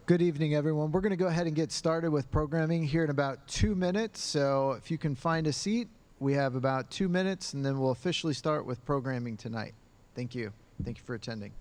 Good evening, everyone. We're going to go ahead and get started with programming here in about 2 minutes. So if you can find a seat, we have about 2 minutes, and then we'll officially start with programming tonight. Thank you. Thank you for attending.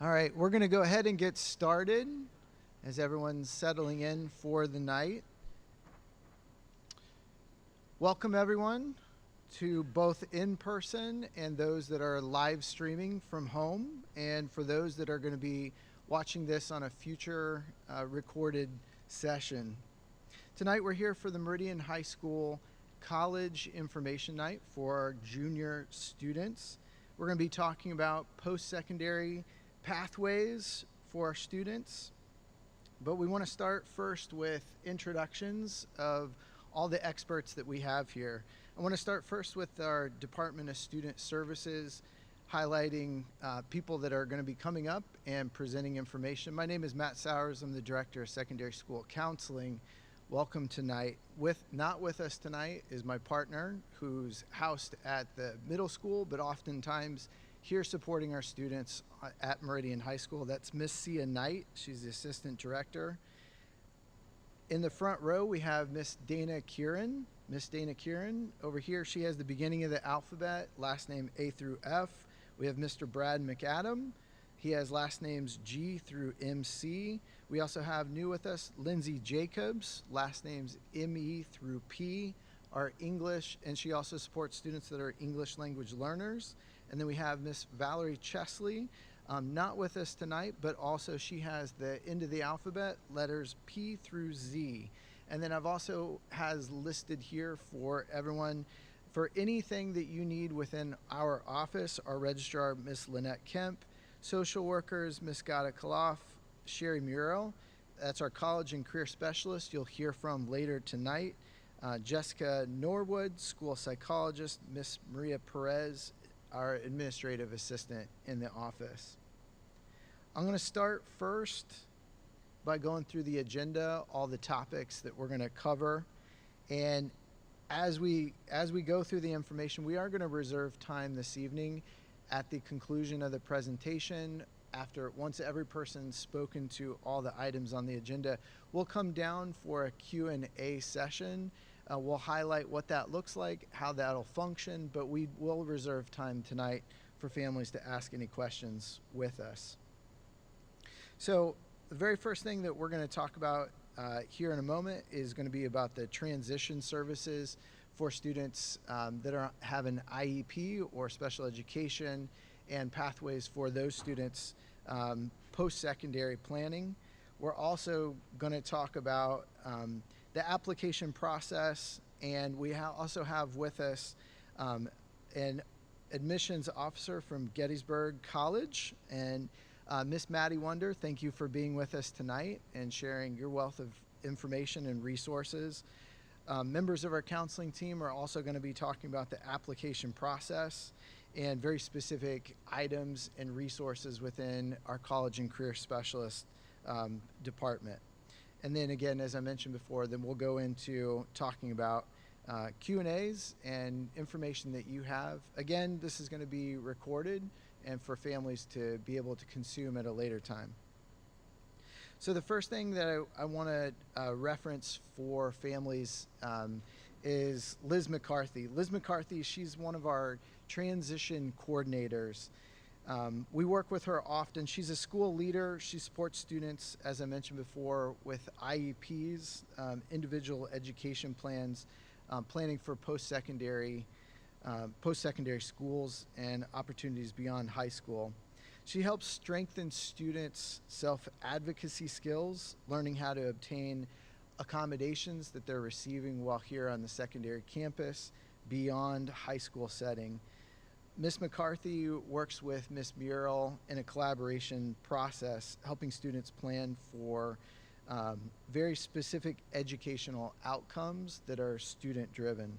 All right, we're going to go ahead and get started as everyone's settling in for the night. Welcome, everyone, to both in-person and those that are live streaming from home, and for those that are going to be watching this on a future recorded session. Tonight we're here for the Meridian High School College Information Night for our junior students. We're going to be talking about post-secondary pathways for our students, but we want to start first with introductions of all the experts that we have here. I want to start first with our Department of Student Services, highlighting people that are going to be coming up and presenting information. My name is Matt Sowers. I'm the Director of Secondary School Counseling welcome tonight. Not with us tonight is my partner, who's housed at the middle school, but oftentimes here supporting our students at Meridian High School. That's Miss Sia Knight. She's the assistant director. In the front row, we have Miss Dana Kieran. Miss Dana Kieran, over here, she has the beginning of the alphabet, last name A through F. We have Mr. Brad McAdam. He has last names G through MC. We also have new with us Lindsay Jacobs, last names ME through P, are English, and she also supports students that are English language learners. And then we have Miss Valerie Chesley, not with us tonight, but also she has the end of the alphabet, letters P through Z. And then I've also has listed here for everyone, for anything that you need within our office, our registrar, Miss Lynette Kemp, social workers, Miss Gada Kaloff, Sherry Muriel, that's our college and career specialist you'll hear from later tonight, Jessica Norwood, school psychologist, Miss Maria Perez, our administrative assistant in the office. I'm going to start first by going through the agenda, all the topics that we're going to cover. And as we go through the information, we are going to reserve time this evening at the conclusion of the presentation. Once every person's spoken to all the items on the agenda, we'll come down for a Q&A session. We'll highlight what that looks like, how that'll function, but we will reserve time tonight for families to ask any questions with us. So the very first thing that we're going to talk about here in a moment is going to be about the transition services for students that have an IEP or special education, and pathways for those students post-secondary planning. We're also going to talk about the application process, and we also have with us an admissions officer from Gettysburg College, and Miss Maddie Wonder, thank you for being with us tonight and sharing your wealth of information and resources. Members of our counseling team are also going to be talking about the application process and very specific items and resources within our college and career specialist department. And then again, as I mentioned before, then we'll go into talking about Q&As and information that you have. Again, this is going to be recorded and for families to be able to consume at a later time. So the first thing that I want to reference for families is Liz McCarthy. Liz McCarthy, she's one of our transition coordinators. We work with her often. She's a school leader. She supports students, as I mentioned before, with IEPs, individual education plans, planning for post-secondary schools and opportunities beyond high school. She helps strengthen students' self-advocacy skills, learning how to obtain accommodations that they're receiving while here on the secondary campus beyond high school setting. Ms. McCarthy works with Ms. Muriel in a collaboration process, helping students plan for very specific educational outcomes that are student-driven.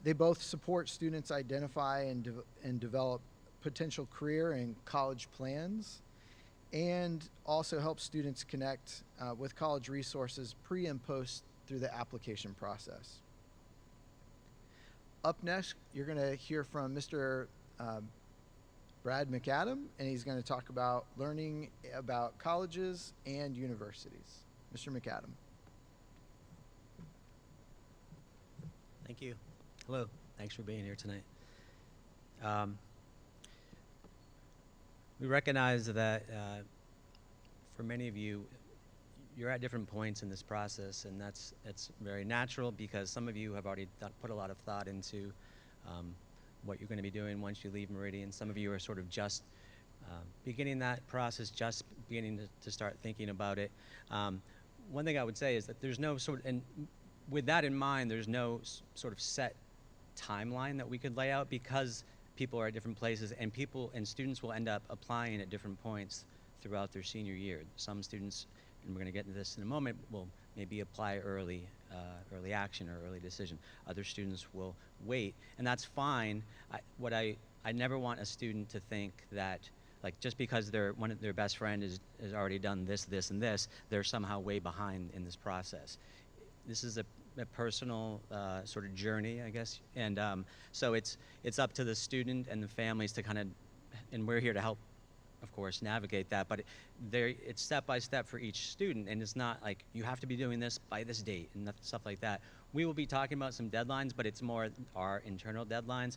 They both support students identify and develop potential career and college plans, and also help students connect with college resources pre and post through the application process. Up next, you're going to hear from Mr. Brad McAdam, and he's going to talk about learning about colleges and universities. Mr. McAdam. Thank you. Hello. Thanks for being here tonight. We recognize that for many of you, you're at different points in this process, and it's very natural because some of you have already put a lot of thought into what you're going to be doing once you leave Meridian. Some of you are sort of just beginning that process, just beginning to start thinking about it. One thing I would say is that there's no and with that in mind, there's no sort of set timeline that we could lay out because people are at different places, and students will end up applying at different points throughout their senior year. Some students, and we're going to get into this in a moment, will maybe apply early action or early decision. Other students will wait, and that's fine. I never want a student to think that, like, just because one of their best friend has already done this, and this, they're somehow way behind in this process. this is a personal sort of journey, I guess, and so it's up to the student and the families to kind of, and we're here to help, of course, navigate that. But it's step by step for each student, and it's not like you have to be doing this by this date and stuff like that. We will be talking about some deadlines, but it's more our internal deadlines.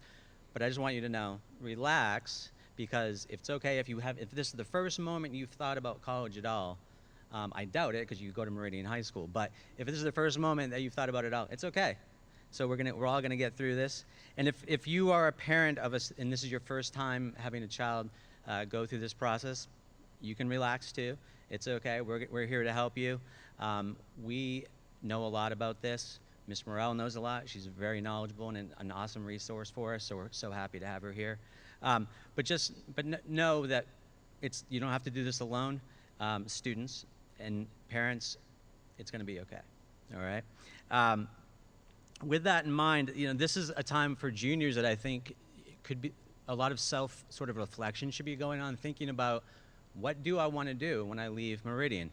But I just want you to know, relax, because if it's okay if this is the first moment you've thought about college at all. I doubt it because you go to Meridian High School. But if this is the first moment that you've thought about it all, it's okay. So we're all gonna get through this. And if you are a parent of us and this is your first time having a child go through this process, you can relax too. It's okay. We're here to help you. We know a lot about this. Miss Morell knows a lot. She's very knowledgeable and an awesome resource for us. So we're so happy to have her here. But know that you don't have to do this alone. Students and parents, it's going to be okay. All right. With that in mind, this is a time for juniors that I think could be a lot of sort of reflection should be going on, thinking about what do I want to do when I leave Meridian.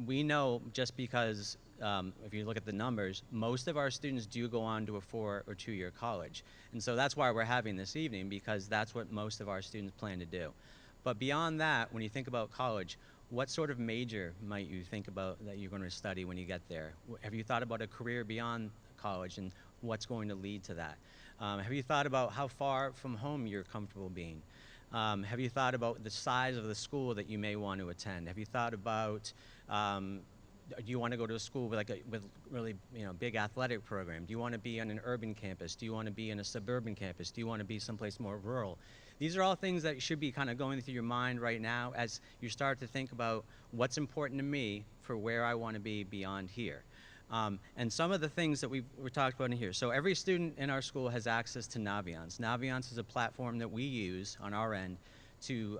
We know just because if you look at the numbers, most of our students do go on to a 4- or 2-year college. And so that's why we're having this evening, because that's what most of our students plan to do. But beyond that, when you think about college, what sort of major might you think about that you're going to study when you get there? Have you thought about a career beyond college and what's going to lead to that? Have you thought about how far from home you're comfortable being? Have you thought about the size of the school that you may want to attend? Have you thought about, do you want to go to a school with really big athletic program? Do you want to be on an urban campus? Do you want to be in a suburban campus? Do you want to be someplace more rural? These are all things that should be kind of going through your mind right now as you start to think about what's important to me for where I want to be beyond here. And some of the things that we're talked about in here. So every student in our school has access to Naviance. Naviance is a platform that we use on our end to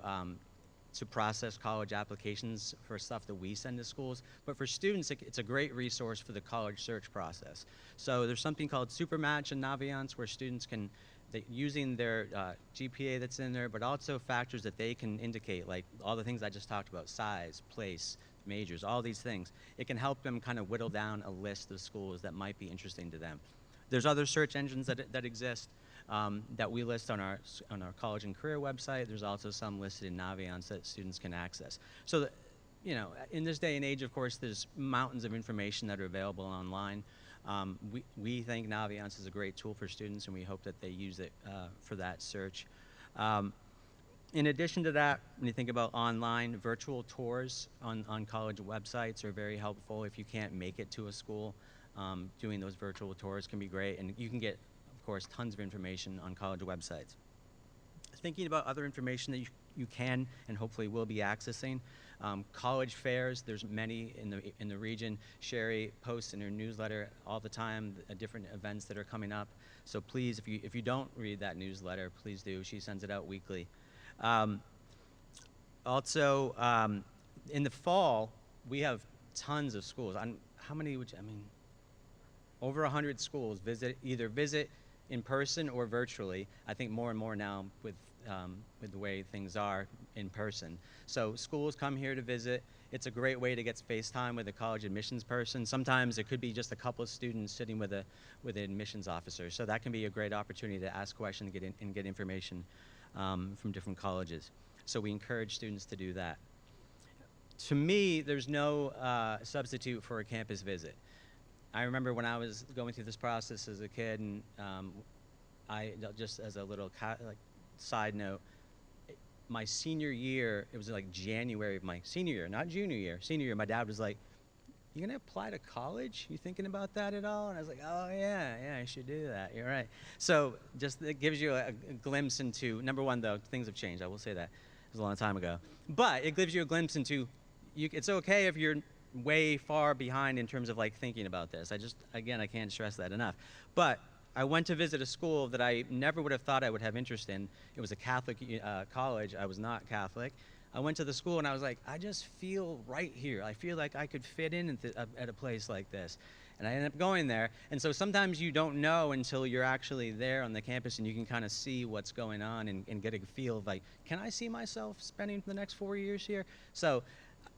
process college applications for stuff that we send to schools. But for students, it's a great resource for the college search process. So there's something called Supermatch in Naviance where students can, using their GPA that's in there, but also factors that they can indicate, like all the things I just talked about, size, place, majors, all these things. It can help them kind of whittle down a list of schools that might be interesting to them. There's other search engines that exist that we list on our college and career website. There's also some listed in Naviance that students can access. So that, in this day and age, of course, there's mountains of information that are available online. We think Naviance is a great tool for students, and we hope that they use it for that search. In addition to that, when you think about online, virtual tours on college websites are very helpful. If you can't make it to a school, doing those virtual tours can be great, and you can get, of course, tons of information on college websites. Thinking about other information that you can and hopefully will be accessing. College fairs, there's many in the region. Sherry posts in her newsletter all the time different events that are coming up. So please, if you don't read that newsletter, please do. She sends it out weekly. Also, in the fall, we have tons of schools. How many would you, over 100 schools either visit in person or virtually. I think more and more now with the way things are in person. So schools come here to visit. It's a great way to get space time with a college admissions person. Sometimes it could be just a couple of students sitting with an admissions officer. So that can be a great opportunity to ask questions and get information from different colleges. So we encourage students to do that. To me, there's no substitute for a campus visit. I remember when I was going through this process as a kid, and I just as a little side note, my senior year, it was like January of my senior year, not junior year, senior year, my dad was like, "You gonna apply to college? You thinking about that at all?" And I was like, "Oh yeah, I should do that. You're right." So just it gives you a glimpse into, number one though, things have changed. I will say that. It was a long time ago. But it gives you a glimpse into, it's okay if you're way far behind in terms of like thinking about this. Again, I can't stress that enough. But I went to visit a school that I never would have thought I would have interest in. It was a Catholic college. I was not Catholic. I went to the school and I was like, I just feel right here. I feel like I could fit in at a place like this. And I ended up going there. And so sometimes you don't know until you're actually there on the campus and you can kind of see what's going on and get a feel of like, can I see myself spending the next 4 years here? So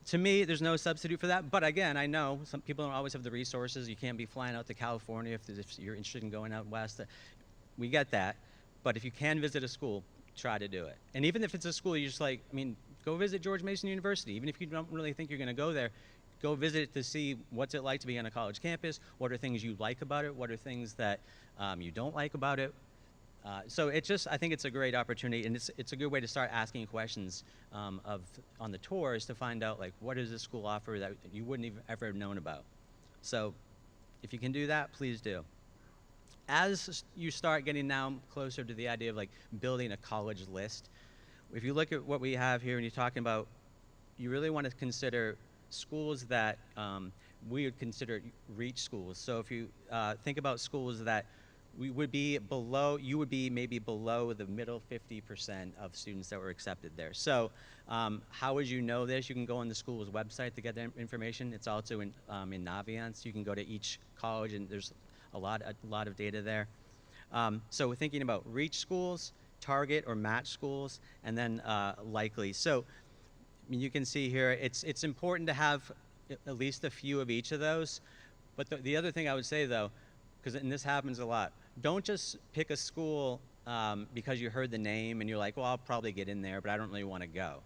To me, there's no substitute for that. But again, I know some people don't always have the resources. You can't be flying out to California if you're interested in going out west. We get that. But if you can visit a school, try to do it. And even if it's a school you just like, I mean, go visit George Mason University. Even if you don't really think you're going to go there, go visit it to see what's it like to be on a college campus. What are things you like about it? What are things that you don't like about it? So it just, I think it's a great opportunity, and it's a good way to start asking questions on the tours to find out, like, what does this school offer that you wouldn't even ever have known about. So if you can do that, please do. As you start getting now closer to the idea of like building a college list, if you look at what we have here and you're talking about, you really want to consider schools that we would consider reach schools. So if you think about schools that we would be below, you would be maybe below the middle 50% of students that were accepted there. So how would you know this? You can go on the school's website to get that information. It's also in Naviance. You can go to each college and there's a lot of data there. So we're thinking about reach schools, target or match schools, and then likely. So I mean, you can see here, it's important to have at least a few of each of those. But the other thing I would say though, and this happens a lot, don't just pick a school because you heard the name and you're like, well, I'll probably get in there, but I don't really want to go.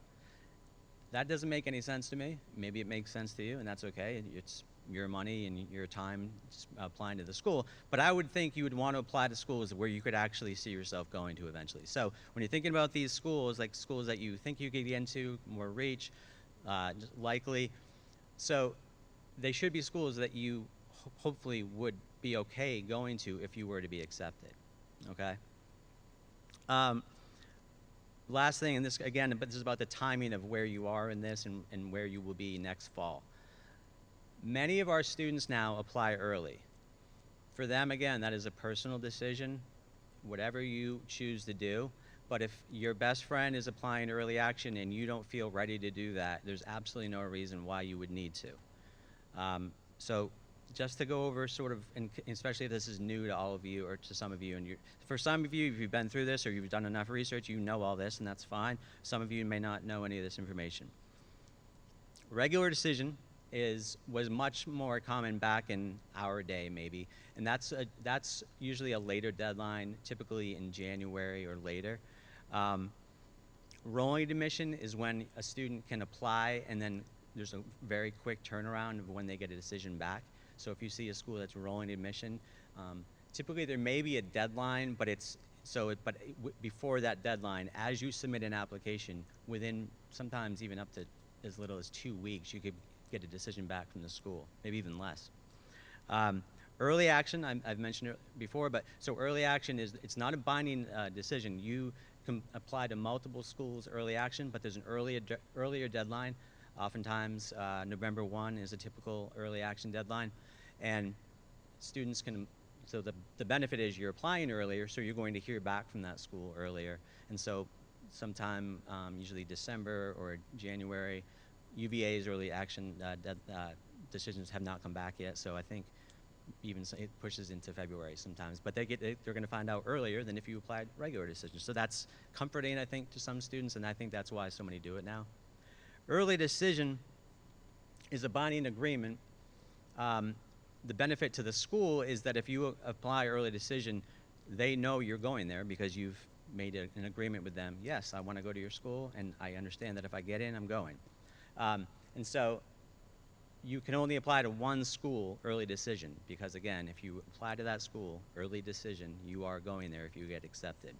That doesn't make any sense to me. Maybe it makes sense to you, and that's okay. It's your money and your time applying to the school. But I would think you would want to apply to schools where you could actually see yourself going to eventually. So when you're thinking about these schools, like schools that you think you could get into, more reach, likely, so they should be schools that you hopefully would be okay going to if you were to be accepted, okay? Last thing, and this again, but this is about the timing of where you are in this and where you will be next fall. Many of our students now apply early. For them, again, that is a personal decision, whatever you choose to do. But if your best friend is applying early action and you don't feel ready to do that, there's absolutely no reason why you would need to. So just to go over sort of, and especially if this is new to all of you or to some of you, and for some of you, if you've been through this or you've done enough research, you know all this, and that's fine. Some of you may not know any of this information. Regular decision was much more common back in our day, maybe, and that's usually a later deadline, typically in January or later. Rolling admission is when a student can apply and then there's a very quick turnaround of when they get a decision back. So if you see a school that's rolling admission, typically there may be a deadline, but before that deadline, as you submit an application, within sometimes even up to as little as 2 weeks, you could get a decision back from the school, maybe even less. Early action, I've mentioned it before, but so early action it's not a binding decision. You can apply to multiple schools early action, but there's an earlier deadline. Oftentimes, November 1 is a typical early action deadline, and students can, so the benefit is you're applying earlier, so you're going to hear back from that school earlier, and so sometime, usually December or January, UVA's early action decisions have not come back yet, so I think even it pushes into February sometimes, but they're going to find out earlier than if you applied regular decisions. So that's comforting, I think, to some students, and I think that's why so many do it now. Early decision is a binding agreement. The benefit to the school is that if you apply early decision, they know you're going there because you've made an agreement with them. Yes, I want to go to your school, and I understand that if I get in, I'm going. And so you can only apply to one school early decision because, again, if you apply to that school early decision, you are going there if you get accepted.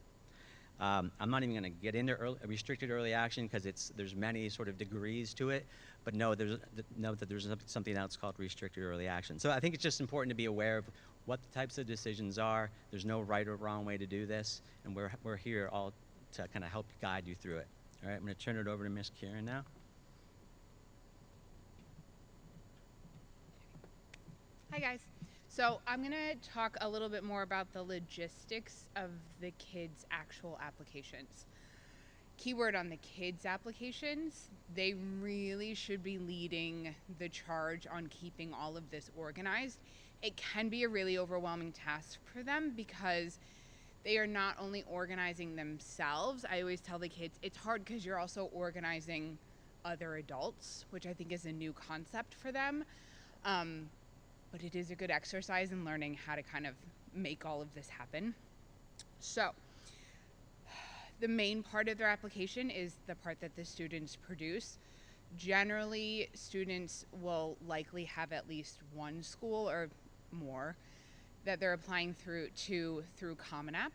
I'm not even going to get into restricted early action because there's many sort of degrees to it, but note that there's something else called restricted early action. So I think it's just important to be aware of what the types of decisions are. There's no right or wrong way to do this, and we're here all to kind of help guide you through it. All right, I'm going to turn it over to Ms. Kieran now. Hi guys. So I'm going to talk a little bit more about the logistics of the kids' actual applications. Keyword on the kids' applications, they really should be leading the charge on keeping all of this organized. It can be a really overwhelming task for them because they are not only organizing themselves. I always tell the kids it's hard because you're also organizing other adults, which I think is a new concept for them. But it is a good exercise in learning how to kind of make all of this happen. So the main part of their application is the part that the students produce. Generally, students will likely have at least one school or more that they're applying through Common App.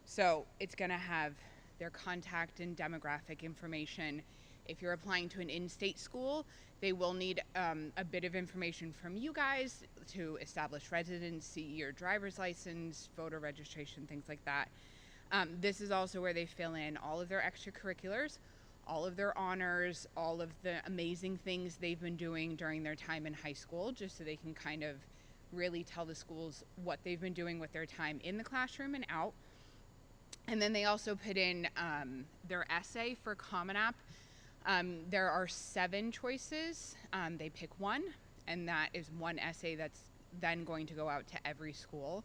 So it's going to have their contact and demographic information. If you're applying to an in-state school, they will need a bit of information from you guys to establish residency, your driver's license, voter registration, things like that. This is also where they fill in all of their extracurriculars, all of their honors, all of the amazing things they've been doing during their time in high school, just so they can kind of really tell the schools what they've been doing with their time in the classroom and out. And then they also put in their essay for Common App. There are 7 choices. They pick one, and that is one essay that's then going to go out to every school,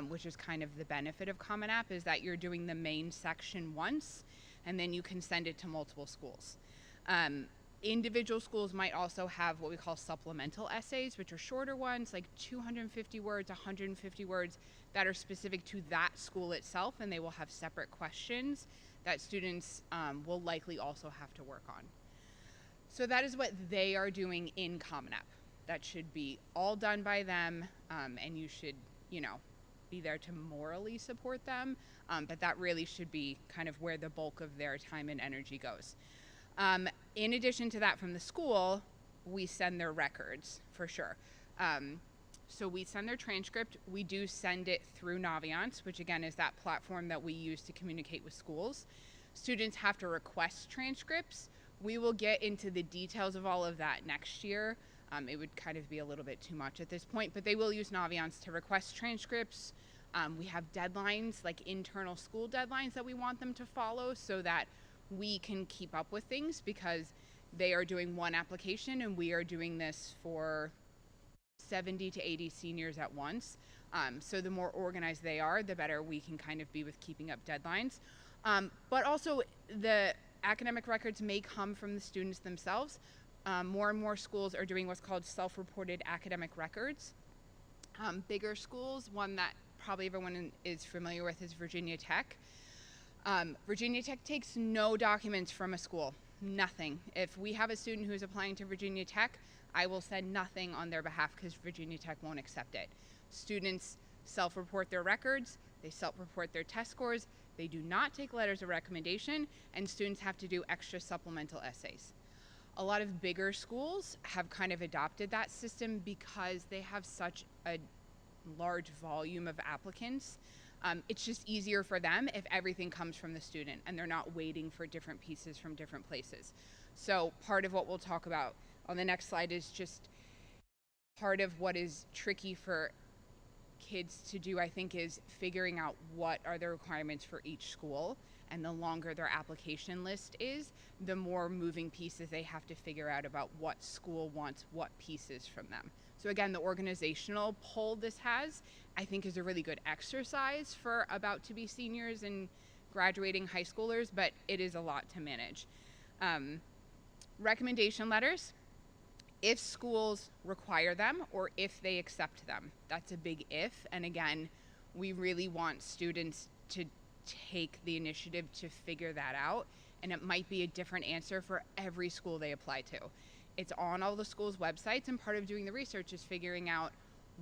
which is kind of the benefit of Common App, is that you're doing the main section once, and then you can send it to multiple schools. Individual schools might also have what we call supplemental essays, which are shorter ones, like 250 words, 150 words, that are specific to that school itself, and they will have separate questions that students will likely also have to work on. So that is what they are doing in Common App. That should be all done by them, and you should, be there to morally support them, but that really should be kind of where the bulk of their time and energy goes. In addition to that, from the school, we send their records for sure. So we send their transcript. We do send it through Naviance, which again is that platform that we use to communicate with schools. Students have to request transcripts. We will get into the details of all of that next year. It would kind of be a little bit too much at this point, but they will use Naviance to request transcripts. We have deadlines, like internal school deadlines, that we want them to follow so that we can keep up with things, because they are doing one application and we are doing this for 70 to 80 seniors at once. So the more organized they are, the better we can kind of be with keeping up deadlines. But also the academic records may come from the students themselves. More and more schools are doing what's called self-reported academic records. Bigger schools, one that probably everyone is familiar with is Virginia Tech. Virginia Tech takes no documents from a school, nothing. If we have a student who's applying to Virginia Tech, I will send nothing on their behalf because Virginia Tech won't accept it. Students self-report their records, they self-report their test scores, they do not take letters of recommendation, and students have to do extra supplemental essays. A lot of bigger schools have kind of adopted that system because they have such a large volume of applicants. It's just easier for them if everything comes from the student and they're not waiting for different pieces from different places. So part of what we'll talk about on the next slide is just part of what is tricky for kids to do, I think, is figuring out what are the requirements for each school. And the longer their application list is, the more moving pieces they have to figure out about what school wants what pieces from them. So again, the organizational pull this has, I think, is a really good exercise for about to be seniors and graduating high schoolers, but it is a lot to manage. Recommendation letters, if schools require them or if they accept them. That's a big if, and again, we really want students to take the initiative to figure that out, and it might be a different answer for every school they apply to. It's on all the schools' websites, and part of doing the research is figuring out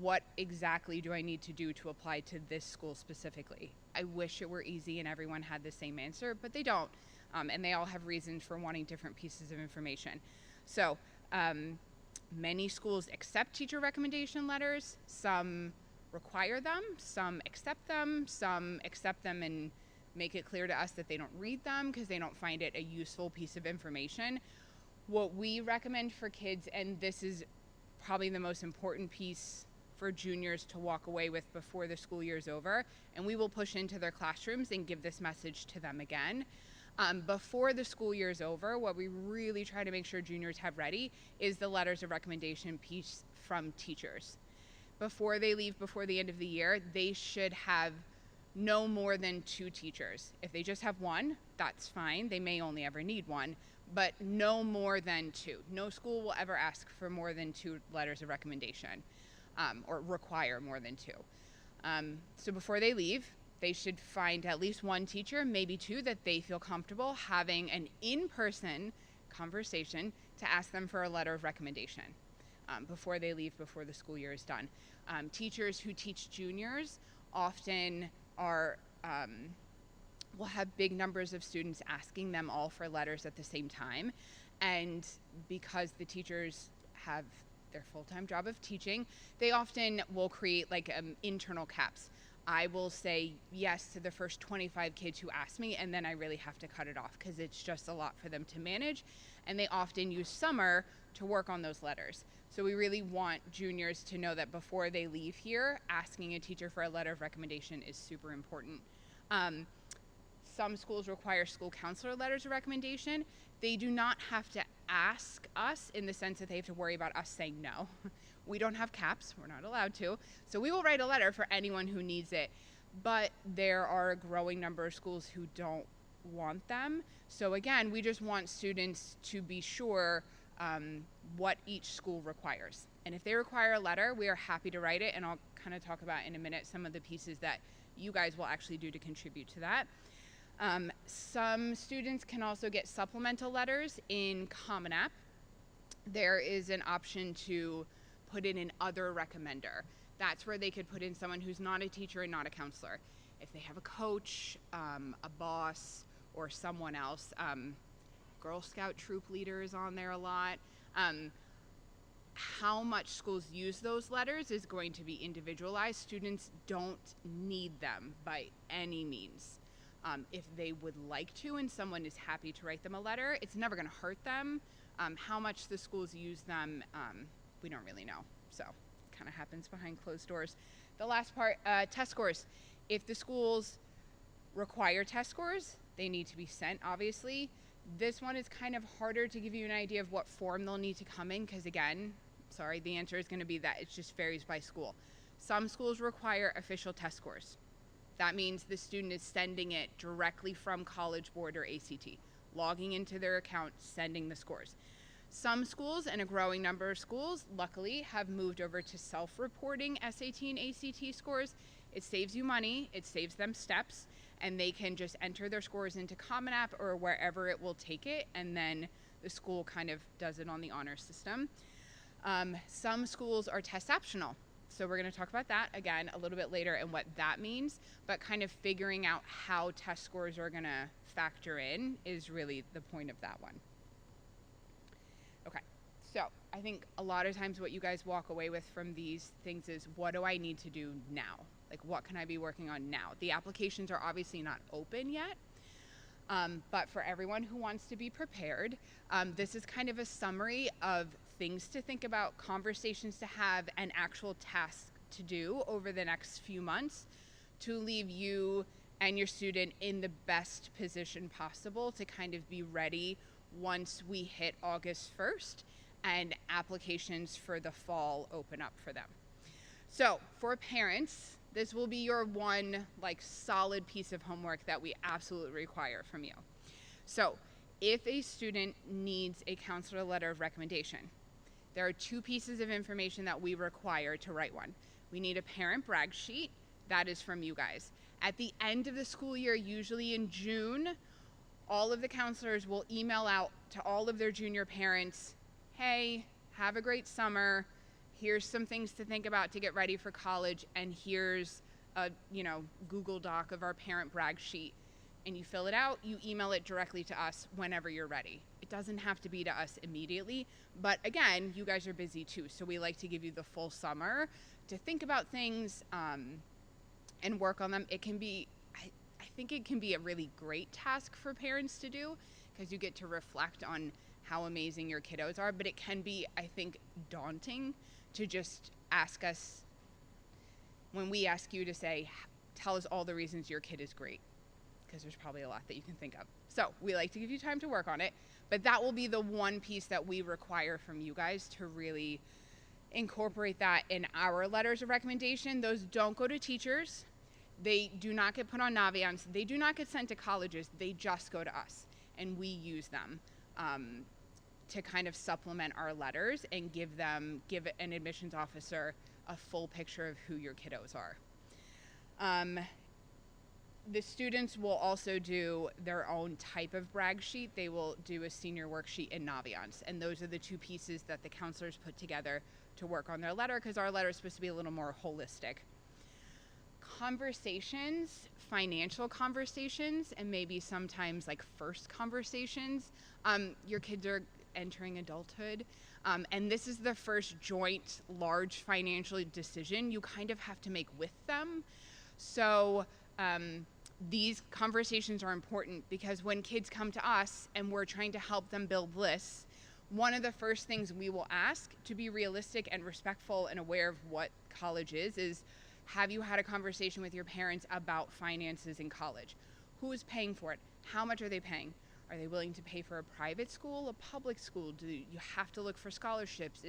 what exactly do I need to do to apply to this school specifically. I wish it were easy and everyone had the same answer, but they don't, and they all have reasons for wanting different pieces of information. So many schools accept teacher recommendation letters. Some require them, some accept them and make it clear to us that they don't read them because they don't find it a useful piece of information. What we recommend for kids, and this is probably the most important piece for juniors to walk away with before the school year is over, and we will push into their classrooms and give this message to them again. Before the school year is over, what we really try to make sure juniors have ready is the letters of recommendation piece from teachers. Before they leave before the end of the year, they should have no more than 2 teachers. If they just have one, that's fine. They may only ever need one, but no more than 2. No school will ever ask for more than 2 letters of recommendation, or require more than 2. So before they leave, they should find at least 1 teacher, maybe 2, that they feel comfortable having an in-person conversation to ask them for a letter of recommendation before they leave, before the school year is done. Teachers who teach juniors often are will have big numbers of students asking them all for letters at the same time, and because the teachers have their full-time job of teaching, they often will create like internal caps. I will say yes to the first 25 kids who ask me, and then I really have to cut it off because it's just a lot for them to manage, and they often use summer to work on those letters. So we really want juniors to know that before they leave here, asking a teacher for a letter of recommendation is super important. Some schools require school counselor letters of recommendation. They do not have to ask us in the sense that they have to worry about us saying no. We don't have caps, we're not allowed to. So we will write a letter for anyone who needs it, but there are a growing number of schools who don't want them. So again, we just want students to be sure what each school requires. And if they require a letter, we are happy to write it, and I'll kind of talk about in a minute some of the pieces that you guys will actually do to contribute to that. Some students can also get supplemental letters in Common App. There is an option to put in an other recommender. That's where they could put in someone who's not a teacher and not a counselor. If they have a coach, a boss, or someone else. Girl Scout troop leader is on there a lot. How much schools use those letters is going to be individualized. Students don't need them by any means. If they would like to and someone is happy to write them a letter, it's never going to hurt them. How much the schools use them, we don't really know. So it kind of happens behind closed doors. The last part, test scores. If the schools require test scores, they need to be sent, obviously. This one is kind of harder to give you an idea of what form they'll need to come in because, again, sorry, the answer is going to be that it just varies by school. Some schools require official test scores. That means the student is sending it directly from College Board or ACT, logging into their account, sending the scores. Some schools, and a growing number of schools, luckily, have moved over to self-reporting SAT and ACT scores. It saves you money, it saves them steps, and they can just enter their scores into Common App or wherever it will take it, and then the school kind of does it on the honor system. Some schools are test optional. So we're going to talk about that again a little bit later and what that means, but kind of figuring out how test scores are going to factor in is really the point of that one. Okay, so I think a lot of times what you guys walk away with from these things is, what do I need to do now? Like, what can I be working on now? The applications are obviously not open yet, but for everyone who wants to be prepared, this is kind of a summary of things to think about, conversations to have, and actual tasks to do over the next few months to leave you and your student in the best position possible to kind of be ready once we hit August 1st and applications for the fall open up for them. So for parents, this will be your one solid piece of homework that we absolutely require from you. So if a student needs a counselor letter of recommendation, there are 2 pieces of information that we require to write one. We need a parent brag sheet. That is from you guys. At the end of the school year, usually in June, all of the counselors will email out to all of their junior parents, hey, have a great summer. Here's some things to think about to get ready for college, and here's a Google Doc of our parent brag sheet. And you fill it out, you email it directly to us whenever you're ready. It doesn't have to be to us immediately, but again, you guys are busy too, so we like to give you the full summer to think about things and work on them. It can be, I think it can be a really great task for parents to do because you get to reflect on how amazing your kiddos are, but it can be, I think, daunting to just ask us, when we ask you to say, tell us all the reasons your kid is great, because there's probably a lot that you can think of. So we like to give you time to work on it, but that will be the one piece that we require from you guys to really incorporate that in our letters of recommendation. Those don't go to teachers. They do not get put on Naviance. They do not get sent to colleges. They just go to us, and we use them. to kind of supplement our letters and give an admissions officer a full picture of who your kiddos are. The students will also do their own type of brag sheet. They will do a senior worksheet in Naviance, and those are the two pieces that the counselors put together to work on their letter, because our letter is supposed to be a little more holistic. Conversations, financial conversations, and maybe sometimes like first conversations. Your kids are entering adulthood, and this is the first joint large financial decision you kind of have to make with them. So these conversations are important, because when kids come to us and we're trying to help them build lists, one of the first things we will ask, to be realistic and respectful and aware of what college is have you had a conversation with your parents about finances in college? Who is paying for it? How much are they paying? Are they willing to pay for a private school, a public school? Do you have to look for scholarships?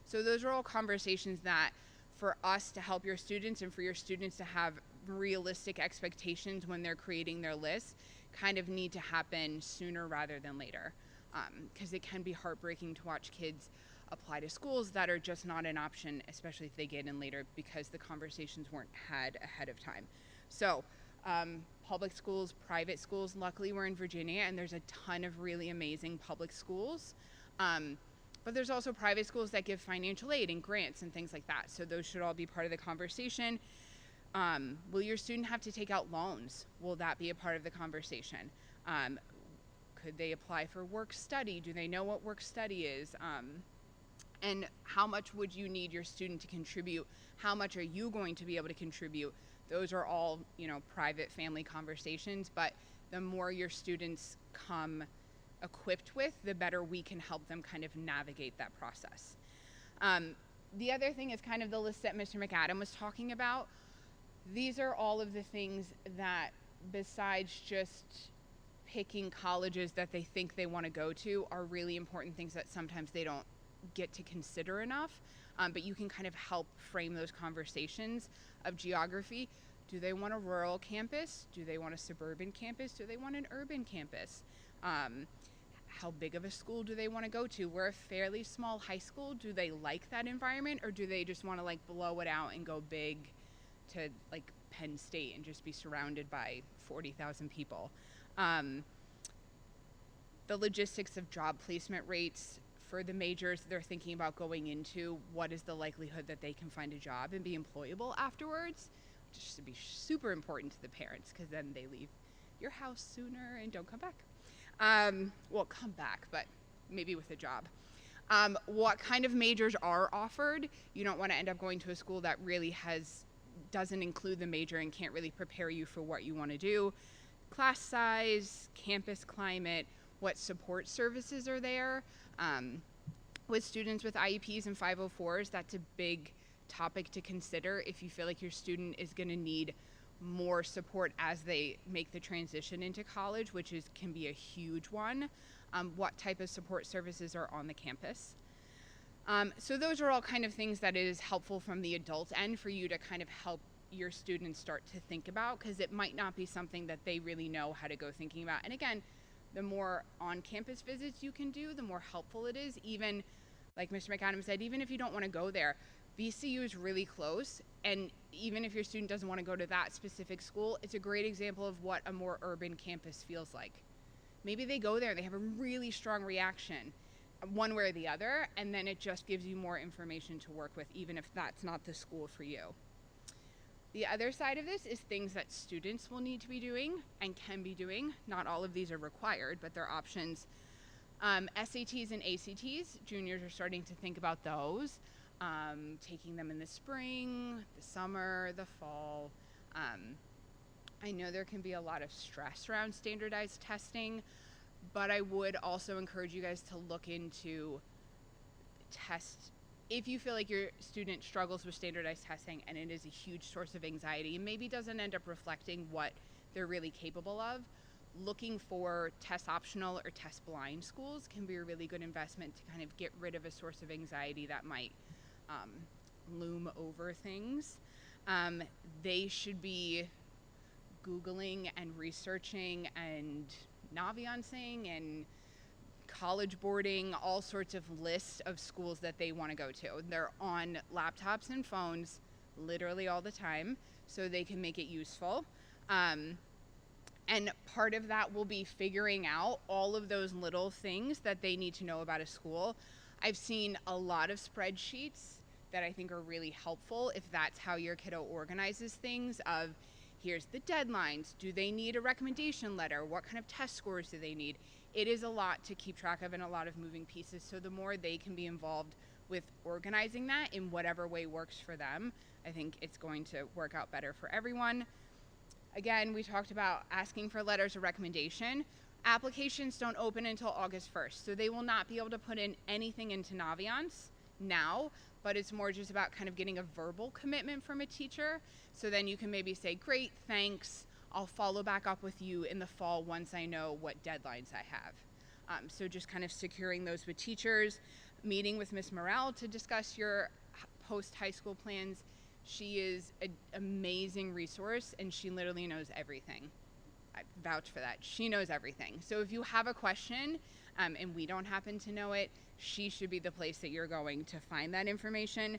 So those are all conversations that, for us to help your students and for your students to have realistic expectations when they're creating their lists, kind of need to happen sooner rather than later. Because it can be heartbreaking to watch kids apply to schools that are just not an option, especially if they get in later, because the conversations weren't had ahead of time. So public schools, private schools, luckily we're in Virginia and there's a ton of really amazing public schools. But there's also private schools that give financial aid and grants and things like that. So those should all be part of the conversation. Will your student have to take out loans? Will that be a part of the conversation? Could they apply for work study? Do they know what work study is? And how much would you need your student to contribute? How much are you going to be able to contribute? Those are all, private family conversations, but the more your students come equipped with, the better we can help them kind of navigate that process. The other thing is kind of the list that Mr. McAdam was talking about. These are all of the things that, besides just picking colleges that they think they want to go to, are really important things that sometimes they don't get to consider enough. But you can kind of help frame those conversations of geography. Do they want a rural campus? Do they want a suburban campus? Do they want an urban campus? How big of a school do they want to go to? We're a fairly small high school. Do they like that environment, or do they just want to blow it out and go big to Penn State and just be surrounded by 40,000 people? The logistics of job placement rates for the majors they're thinking about going into, what is the likelihood that they can find a job and be employable afterwards, which should be super important to the parents, because then they leave your house sooner and don't come back. Well, come back, but maybe with a job. What kind of majors are offered? You don't want to end up going to a school that really doesn't include the major and can't really prepare you for what you want to do. Class size, campus climate, what support services are there. With students with IEPs and 504s, that's a big topic to consider if you feel like your student is going to need more support as they make the transition into college, which can be a huge one. What type of support services are on the campus? So those are all kind of things that is helpful from the adult end for you to kind of help your students start to think about, because it might not be something that they really know how to go thinking about. And again, the more on-campus visits you can do, the more helpful it is. Even, like Mr. McAdam said, even if you don't want to go there, VCU is really close, and even if your student doesn't want to go to that specific school, it's a great example of what a more urban campus feels like. Maybe they go there and they have a really strong reaction, one way or the other, and then it just gives you more information to work with, even if that's not the school for you. The other side of this is things that students will need to be doing and can be doing. Not all of these are required, but they're options. SATs and ACTs, juniors are starting to think about those, taking them in the spring, the summer, the fall. I know there can be a lot of stress around standardized testing, but I would also encourage you guys to look into test. If you feel like your student struggles with standardized testing and it is a huge source of anxiety and maybe doesn't end up reflecting what they're really capable of, looking for test optional or test blind schools can be a really good investment to kind of get rid of a source of anxiety that might loom over things. They should be Googling and researching and Naviancing and college boarding, all sorts of lists of schools that they want to go to. They're on laptops and phones literally all the time, so they can make it useful. And part of that will be figuring out all of those little things that they need to know about a school. I've seen a lot of spreadsheets that I think are really helpful if that's how your kiddo organizes things, of here's the deadlines, do they need a recommendation letter, what kind of test scores do they need. It is a lot to keep track of and a lot of moving pieces, so the more they can be involved with organizing that in whatever way works for them, I think it's going to work out better for everyone. Again, we talked about asking for letters of recommendation. Applications don't open until August 1st, so they will not be able to put in anything into Naviance now, but it's more just about kind of getting a verbal commitment from a teacher. So then you can maybe say, great, thanks, I'll follow back up with you in the fall once I know what deadlines I have. So just kind of securing those with teachers, meeting with Ms. Morrell to discuss your post-high school plans. She is an amazing resource, and she literally knows everything. I vouch for that. She knows everything. So if you have a question and we don't happen to know it, she should be the place that you're going to find that information.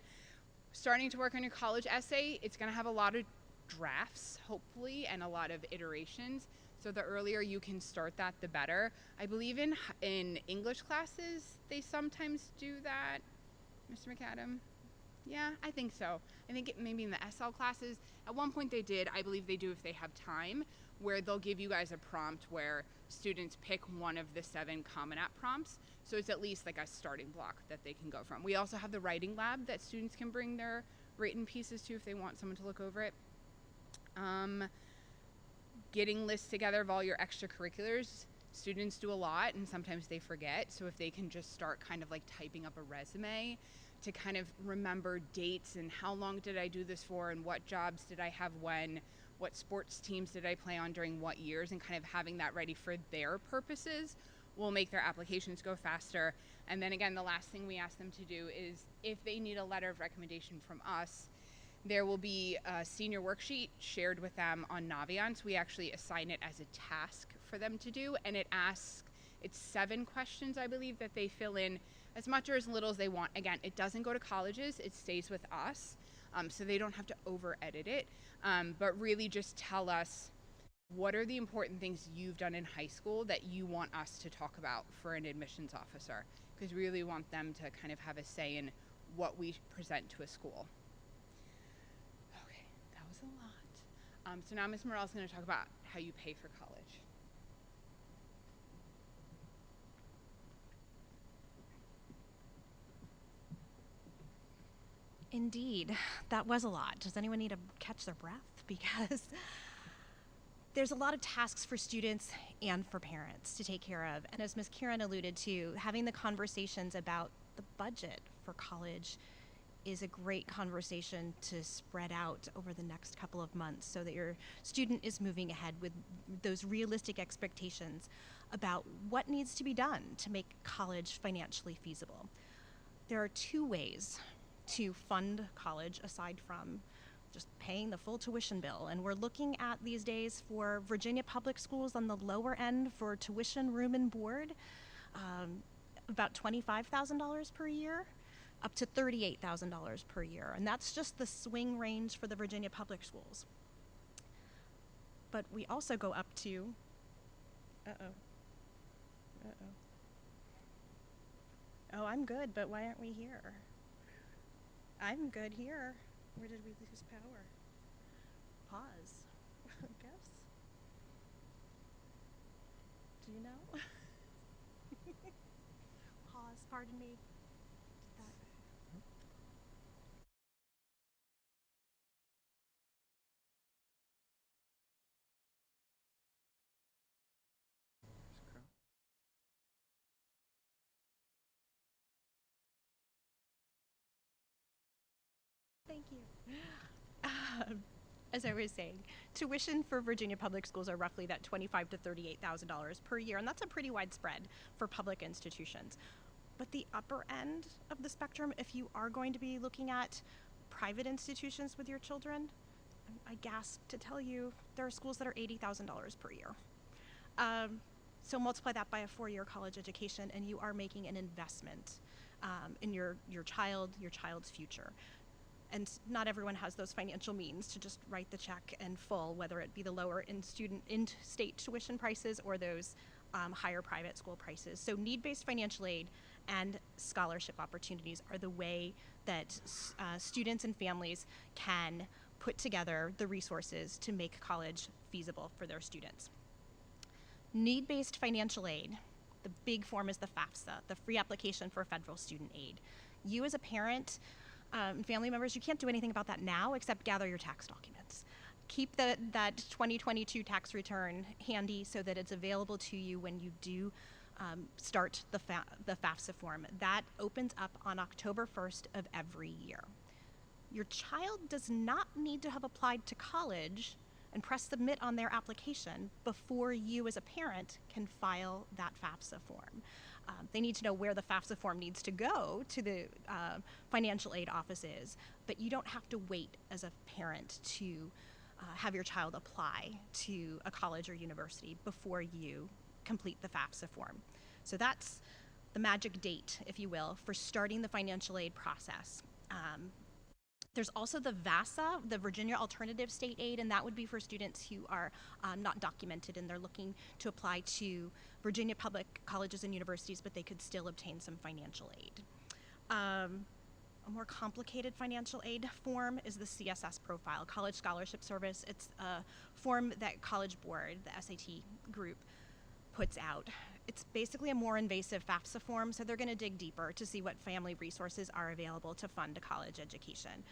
Starting to work on your college essay, it's going to have a lot of drafts, hopefully, and a lot of iterations. So the earlier you can start that, the better. I believe in English classes, they sometimes do that. Mr. McAdam? Yeah, I think so. I think maybe in the SL classes, at one point they did, I believe they do if they have time, where they'll give you guys a prompt where students pick one of the 7 Common App prompts. So it's at least like a starting block that they can go from. We also have the writing lab that students can bring their written pieces to if they want someone to look over it. Getting lists together of all your extracurriculars. Students do a lot and sometimes they forget. So if they can just start kind of like typing up a resume to kind of remember dates and how long did I do this for and what jobs did I have when, what sports teams did I play on during what years, and kind of having that ready for their purposes will make their applications go faster. And then again, the last thing we ask them to do is if they need a letter of recommendation from us, there will be a senior worksheet shared with them on Naviance. We actually assign it as a task for them to do, and it's 7 questions, I believe, that they fill in as much or as little as they want. Again, it doesn't go to colleges, it stays with us, so they don't have to over edit it, but really just tell us what are the important things you've done in high school that you want us to talk about for an admissions officer, because we really want them to kind of have a say in what we present to a school. Okay, that was a lot. So now Ms. Morrell is going to talk about how you pay for college. Indeed, that was a lot. Does anyone need to catch their breath? Because there's a lot of tasks for students and for parents to take care of. And as Ms. Kieran alluded to, having the conversations about the budget for college is a great conversation to spread out over the next couple of months so that your student is moving ahead with those realistic expectations about what needs to be done to make college financially feasible. There are 2 ways to fund college aside from just paying the full tuition bill. And we're looking at these days for Virginia public schools on the lower end for tuition, room and board, about $25,000 per year, up to $38,000 per year. And that's just the swing range for the Virginia public schools. But we also go up to, Oh, I'm good, but why aren't we here? I'm good here. Where did we lose power? Pause, I guess. Do you know? Pause, pardon me. Thank you. As I was saying, tuition for Virginia public schools are roughly that $25,000 to $38,000 per year, and that's a pretty wide spread for public institutions. But the upper end of the spectrum, if you are going to be looking at private institutions with your children, I gasp to tell you there are schools that are $80,000 per year. So multiply that by a 4-year college education, and you are making an investment in your child's future. And not everyone has those financial means to just write the check in full, whether it be the lower in-state tuition prices or those higher private school prices. So need-based financial aid and scholarship opportunities are the way that students and families can put together the resources to make college feasible for their students. Need-based financial aid, the big form is the FAFSA, the Free Application for Federal Student Aid. You as a parent and family members, you can't do anything about that now except gather your tax documents. Keep that 2022 tax return handy so that it's available to you when you do start the FAFSA form. That opens up on October 1st of every year. Your child does not need to have applied to college and press submit on their application before you as a parent can file that FAFSA form. They need to know where the FAFSA form needs to go to the financial aid offices, but you don't have to wait as a parent to have your child apply to a college or university before you complete the FAFSA form. So that's the magic date, if you will, for starting the financial aid process. There's also the VASA, the Virginia Alternative State Aid, and that would be for students who are not documented and they're looking to apply to Virginia public colleges and universities, but they could still obtain some financial aid. A more complicated financial aid form is the CSS profile, College Scholarship Service. It's a form that College Board, the SAT group, puts out. It's basically a more invasive FAFSA form, so they're going to dig deeper to see what family resources are available to fund a college education.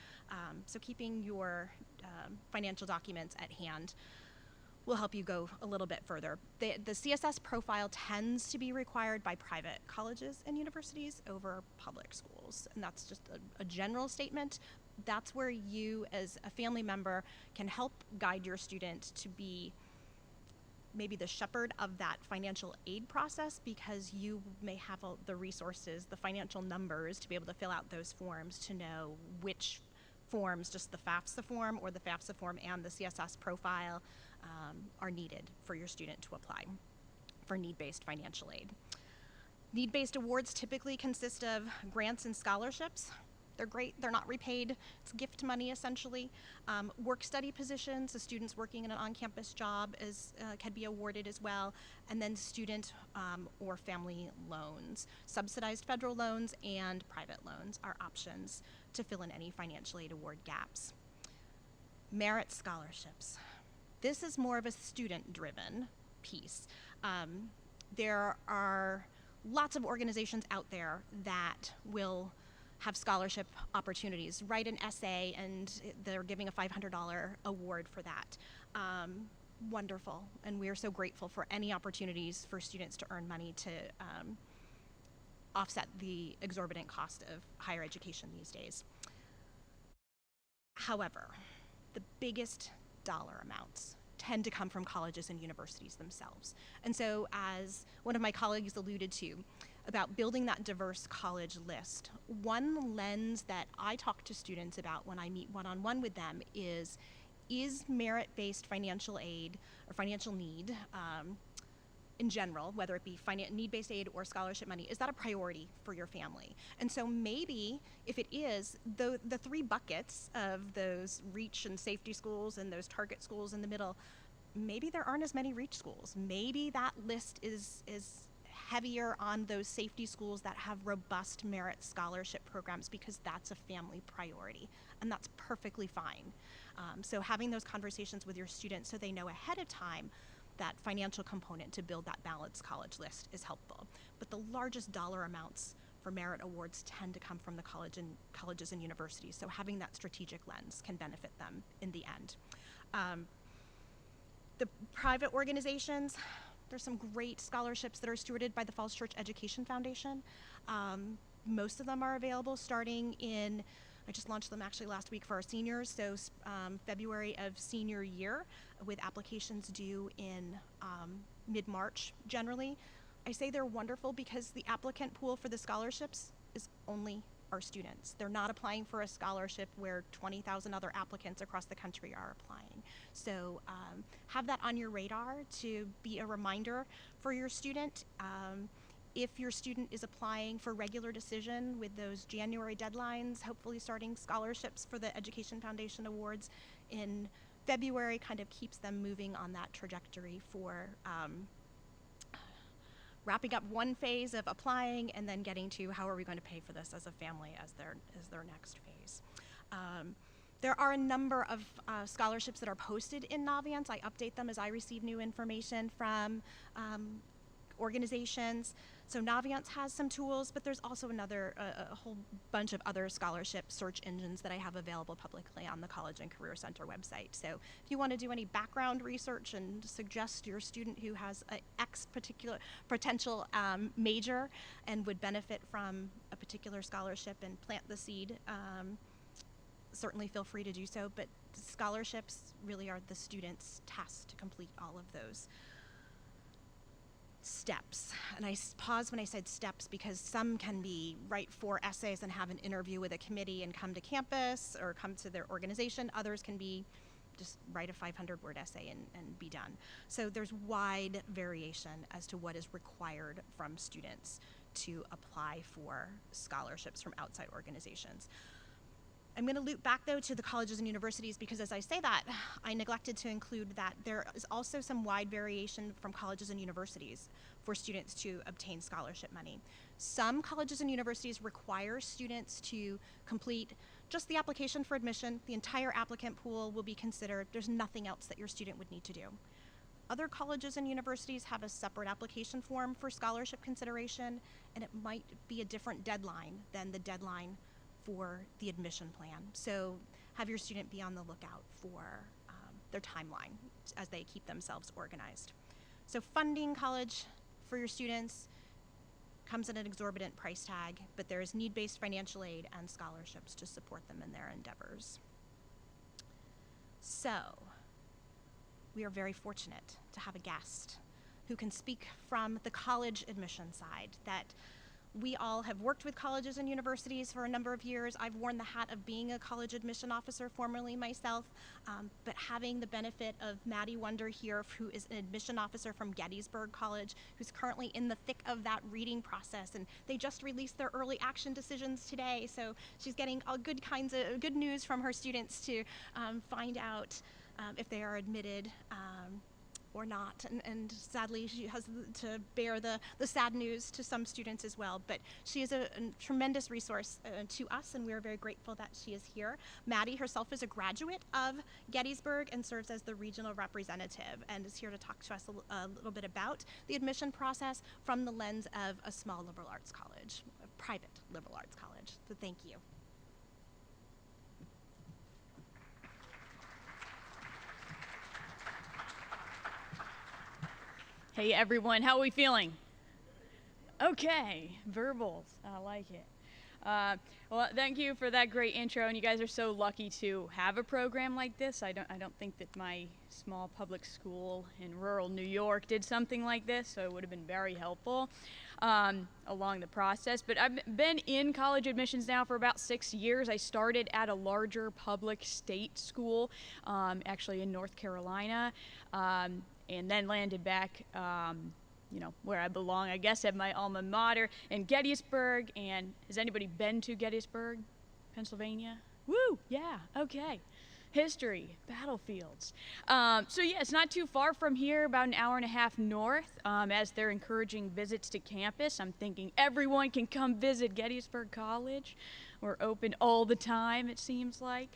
So keeping your financial documents at hand will help you go a little bit further. The CSS profile tends to be required by private colleges and universities over public schools, and that's just a general statement. That's where you as a family member can help guide your student to be maybe the shepherd of that financial aid process, because you may have the resources, the financial numbers to be able to fill out those forms to know which forms, just the FAFSA form or the FAFSA form and the CSS profile, are needed for your student to apply for need-based financial aid. Need-based awards typically consist of grants and scholarships. They're great, they're not repaid, it's gift money essentially. Work study positions, so students working in an on-campus job can be awarded as well, and then student or family loans. Subsidized federal loans and private loans are options to fill in any financial aid award gaps. Merit scholarships. This is more of a student-driven piece. There are lots of organizations out there that will have scholarship opportunities. Write an essay and they're giving a $500 award for that. Wonderful, and we are so grateful for any opportunities for students to earn money to offset the exorbitant cost of higher education these days. However, the biggest dollar amounts tend to come from colleges and universities themselves. And so, as one of my colleagues alluded to, about building that diverse college list, one lens that I talk to students about when I meet one-on-one with them is merit-based financial aid or financial need in general, whether it be need-based aid or scholarship money, is that a priority for your family? And so maybe if it is, the three buckets of those reach and safety schools and those target schools in the middle, maybe there aren't as many reach schools. Maybe that list is heavier on those safety schools that have robust merit scholarship programs, because that's a family priority, and that's perfectly fine. So having those conversations with your students so they know ahead of time that financial component to build that balanced college list is helpful. But the largest dollar amounts for merit awards tend to come from the colleges and universities, so having that strategic lens can benefit them in the end. The private organizations, there's some great scholarships that are stewarded by the Falls Church Education Foundation. Most of them are available starting in, I just launched them actually last week for our seniors, so February of senior year, with applications due in mid-March generally. I say they're wonderful because the applicant pool for the scholarships is only our students. They're not applying for a scholarship where 20,000 other applicants across the country are applying. So have that on your radar to be a reminder for your student. If your student is applying for regular decision with those January deadlines, hopefully starting scholarships for the Education Foundation Awards in February kind of keeps them moving on that trajectory for wrapping up one phase of applying and then getting to how are we going to pay for this as a family as their next phase. There are a number of scholarships that are posted in Naviance. I update them as I receive new information from organizations. So Naviance has some tools, but there's also a whole bunch of other scholarship search engines that I have available publicly on the College and Career Center website. So if you want to do any background research and suggest your student who has a X particular potential major and would benefit from a particular scholarship and plant the seed, certainly feel free to do so. But scholarships really are the student's task to complete all of those steps. And I paused when I said steps because some can be write 4 essays and have an interview with a committee and come to campus or come to their organization. Others can be just write a 500-word essay and be done. So there's wide variation as to what is required from students to apply for scholarships from outside organizations. I'm going to loop back, though, to the colleges and universities because as I say that, I neglected to include that there is also some wide variation from colleges and universities for students to obtain scholarship money. Some colleges and universities require students to complete just the application for admission. The entire applicant pool will be considered. There's nothing else that your student would need to do. Other colleges and universities have a separate application form for scholarship consideration, and it might be a different deadline than the deadline for the admission plan. So have your student be on the lookout for their timeline as they keep themselves organized. So funding college for your students comes at an exorbitant price tag, but there is need-based financial aid and scholarships to support them in their endeavors. So we are very fortunate to have a guest who can speak from the college admission side. That we all have worked with colleges and universities for a number of years. I've worn the hat of being a college admission officer formerly myself, but having the benefit of Maddie Wonder here, who is an admission officer from Gettysburg College, who's currently in the thick of that reading process, and they just released their early action decisions today, so she's getting all good kinds of good news from her students to find out if they are admitted or not, and sadly she has to bear the sad news to some students as well, but she is a tremendous resource to us, and we are very grateful that she is here. Maddie herself is a graduate of Gettysburg and serves as the regional representative and is here to talk to us a little bit about the admission process from the lens of a small liberal arts college, a private liberal arts college. So thank you. Hey everyone, how are we feeling? Okay, verbals, I like it. Well, thank you for that great intro, and you guys are so lucky to have a program like this. I don't think that my small public school in rural New York did something like this, so it would have been very helpful along the process. But I've been in college admissions now for about 6 years. I started at a larger public state school, actually in North Carolina. And then landed back, where I belong, I guess, at my alma mater in Gettysburg. And has anybody been to Gettysburg, Pennsylvania? Woo, yeah, okay. History, battlefields. So yeah, it's not too far from here, about an hour and a half north. As they're encouraging visits to campus, I'm thinking everyone can come visit Gettysburg College. We're open all the time, it seems like.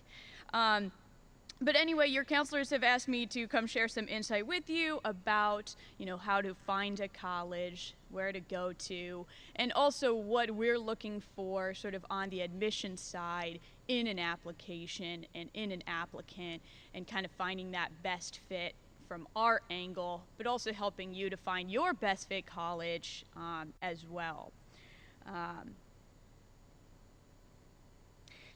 But anyway, your counselors have asked me to come share some insight with you about, how to find a college, where to go to, and also what we're looking for sort of on the admission side in an application and in an applicant, and kind of finding that best fit from our angle, but also helping you to find your best fit college as well.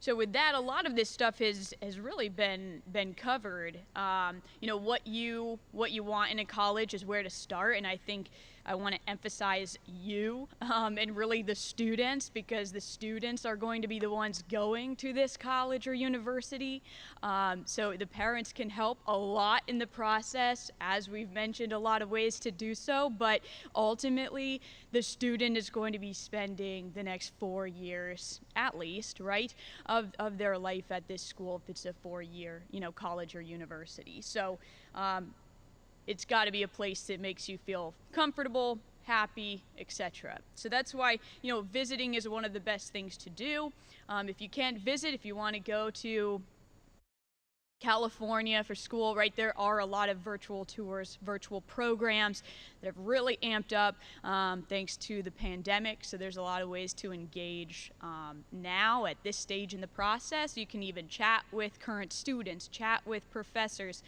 So with that, a lot of this stuff has really been covered. What you want in a college is where to start, and I think I want to emphasize you and really the students, because the students are going to be the ones going to this college or university. So the parents can help a lot in the process, as we've mentioned, a lot of ways to do so, but ultimately the student is going to be spending the next 4 years at least, right, of their life at this school if it's a 4-year, college or university. So it's got to be a place that makes you feel comfortable, happy, etc. So that's why, visiting is one of the best things to do. If you can't visit, if you want to go to California for school, right, there are a lot of virtual tours, virtual programs that have really amped up thanks to the pandemic. So there's a lot of ways to engage now at this stage in the process. You can even chat with current students, chat with professors,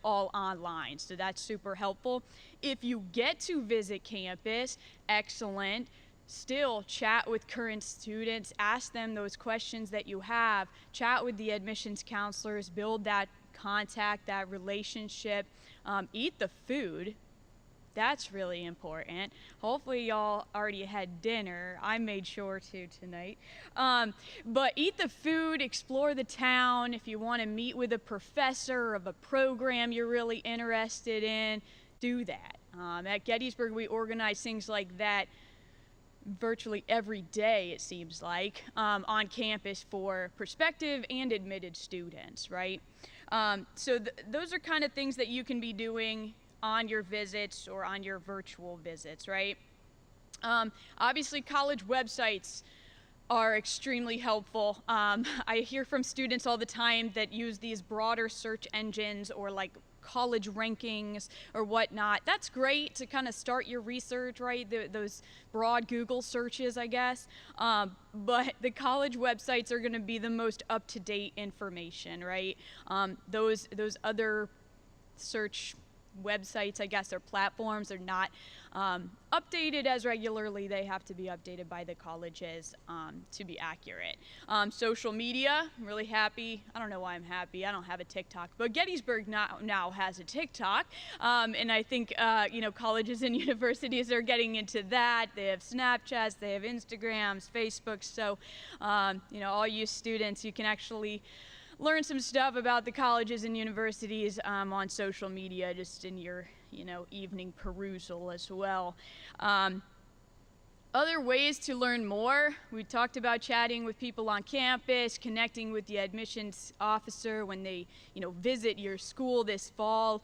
all online. So that's super helpful. If you get to visit campus, excellent. Still chat with current students, ask them those questions that you have, chat with the admissions counselors, build that contact, that relationship, eat the food. That's really important. Hopefully y'all already had dinner. I made sure to tonight. But eat the food, explore the town. If you want to meet with a professor of a program you're really interested in, do that. At Gettysburg, we organize things like that virtually every day, it seems like, on campus for prospective and admitted students, right? So those are kind of things that you can be doing on your visits or on your virtual visits, right? Obviously, college websites are extremely helpful. I hear from students all the time that use these broader search engines or like college rankings or whatnot. That's great to kind of start your research, right? Those broad Google searches, I guess. But the college websites are going to be the most up-to-date information, right? Those other search websites, I guess, or platforms are not updated as regularly. They have to be updated by the colleges to be accurate. Social media, I'm really happy. I don't know why I'm happy. I don't have a TikTok, but Gettysburg now has a TikTok, and I think colleges and universities are getting into that. They have Snapchats, they have Instagrams, Facebooks. So all you students, you can actually learn some stuff about the colleges and universities on social media, just in your evening perusal as well. Other ways to learn more, we talked about chatting with people on campus, connecting with the admissions officer when they visit your school this fall.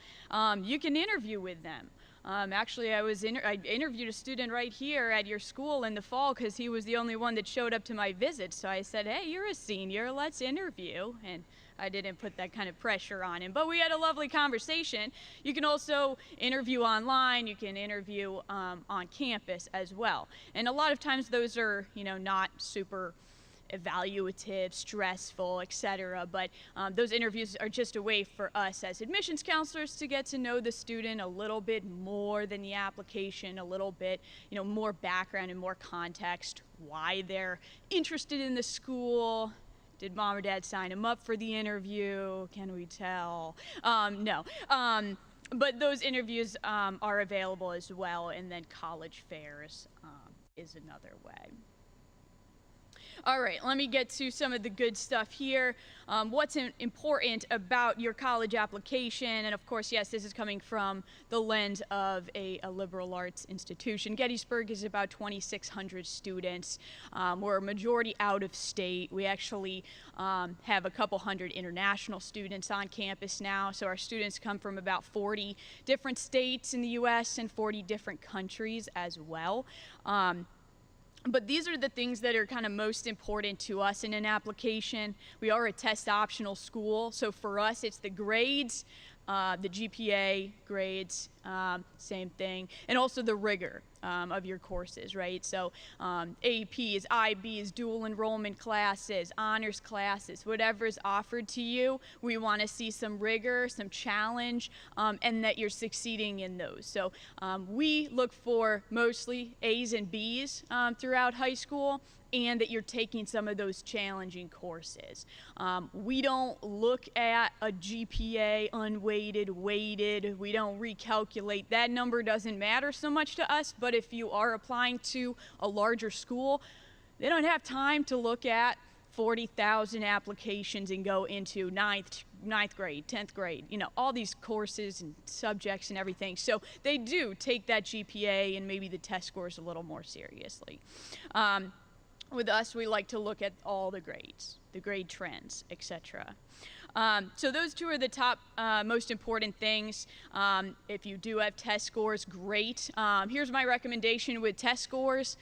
You can interview with them. Actually, I interviewed a student right here at your school in the fall because he was the only one that showed up to my visit. So I said, hey, you're a senior, let's interview. And I didn't put that kind of pressure on him, but we had a lovely conversation. You can also interview online. You can interview on campus as well. And a lot of times those are, not super evaluative, stressful, etc. But those interviews are just a way for us as admissions counselors to get to know the student a little bit more than the application, a little bit, more background and more context, why they're interested in the school. Did mom or dad sign them up for the interview? Can we tell? No. But those interviews are available as well, and then college fairs is another way. All right, let me get to some of the good stuff here. What's important about your college application? And of course, yes, this is coming from the lens of a liberal arts institution. Gettysburg is about 2,600 students. We're a majority out of state. We actually have a couple hundred international students on campus now. So our students come from about 40 different states in the U.S. and 40 different countries as well. But these are the things that are kind of most important to us in an application. We are a test optional school, so for us it's the grades, the GPA grades, same thing, and also the rigor. of your courses, right? So APs, IBs, dual enrollment classes, honors classes, whatever is offered to you, we want to see some rigor, some challenge, and that you're succeeding in those. So we look for mostly A's and B's throughout high school, and that you're taking some of those challenging courses. We don't look at a GPA unweighted, weighted. We don't recalculate. That number doesn't matter so much to us, but if you are applying to a larger school, they don't have time to look at 40,000 applications and go into ninth grade, 10th grade, you know, all these courses and subjects and everything. So they do take that GPA and maybe the test scores a little more seriously. With us, we like to look at all the grades, the grade trends, etc. So those two are the top most important things. If you do have test scores, great. Here's my recommendation with test scores.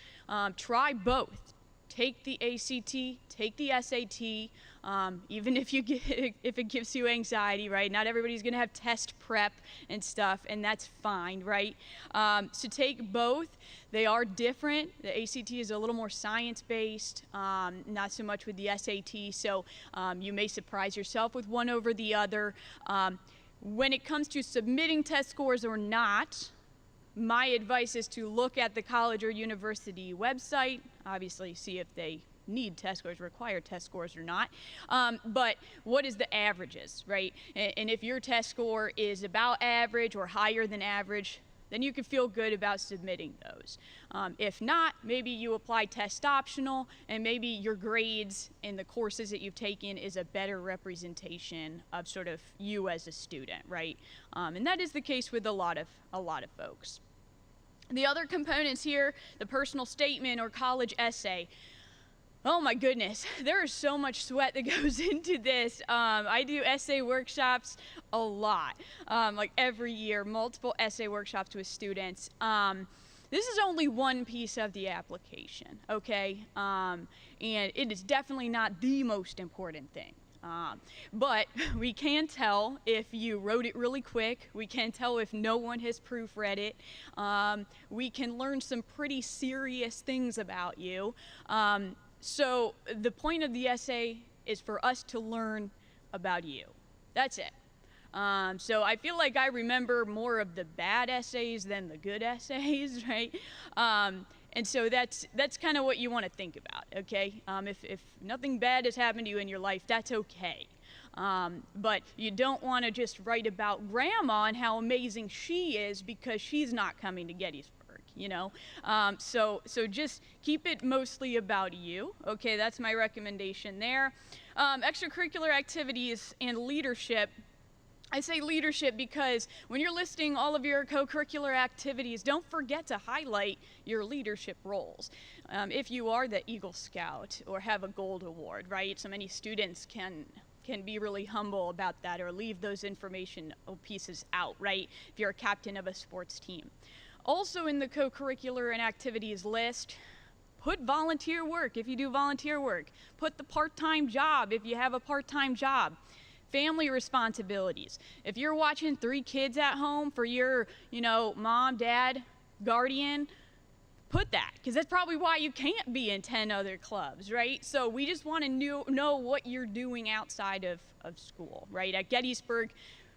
Try both. Take the ACT, take the SAT, even if it gives you anxiety, right? Not everybody's gonna have test prep and stuff, and that's fine, right? So take both. They are different. The ACT is a little more science-based, not so much with the SAT, so you may surprise yourself with one over the other. When it comes to submitting test scores or not, my advice is to look at the college or university website, obviously see if they need test scores, require test scores or not, but what is the averages, right? And if your test score is about average or higher than average, then you can feel good about submitting those. If not, maybe you apply test optional, and maybe your grades in the courses that you've taken is a better representation of sort of you as a student, right? And that is the case with a lot of folks. The other components here, the personal statement or college essay. Oh my goodness, there is so much sweat that goes into this. I do essay workshops a lot, like every year, multiple essay workshops with students. This is only one piece of the application, okay? And it is definitely not the most important thing. But we can tell if you wrote it really quick. We can tell if no one has proofread it. We can learn some pretty serious things about you. So the point of the essay is for us to learn about you. That's it. So I feel like I remember more of the bad essays than the good essays, right? And so that's kind of what you want to think about, okay? If nothing bad has happened to you in your life, that's okay. But you don't want to just write about grandma and how amazing she is because she's not coming to Gettysburg, you know? So just keep it mostly about you, okay? That's my recommendation there. Extracurricular activities and leadership. I say leadership because when you're listing all of your co-curricular activities, don't forget to highlight your leadership roles. If you are the Eagle Scout or have a Gold Award, right? So many students can be really humble about that or leave those information pieces out, right? If you're a captain of a sports team. Also in the co-curricular and activities list, put volunteer work if you do volunteer work. Put the part-time job if you have a part-time job. Family responsibilities. If you're watching 3 kids at home for your, mom, dad, guardian, put that, because that's probably why you can't be in 10 other clubs, right? So we just want to know what you're doing outside of school, right? At Gettysburg,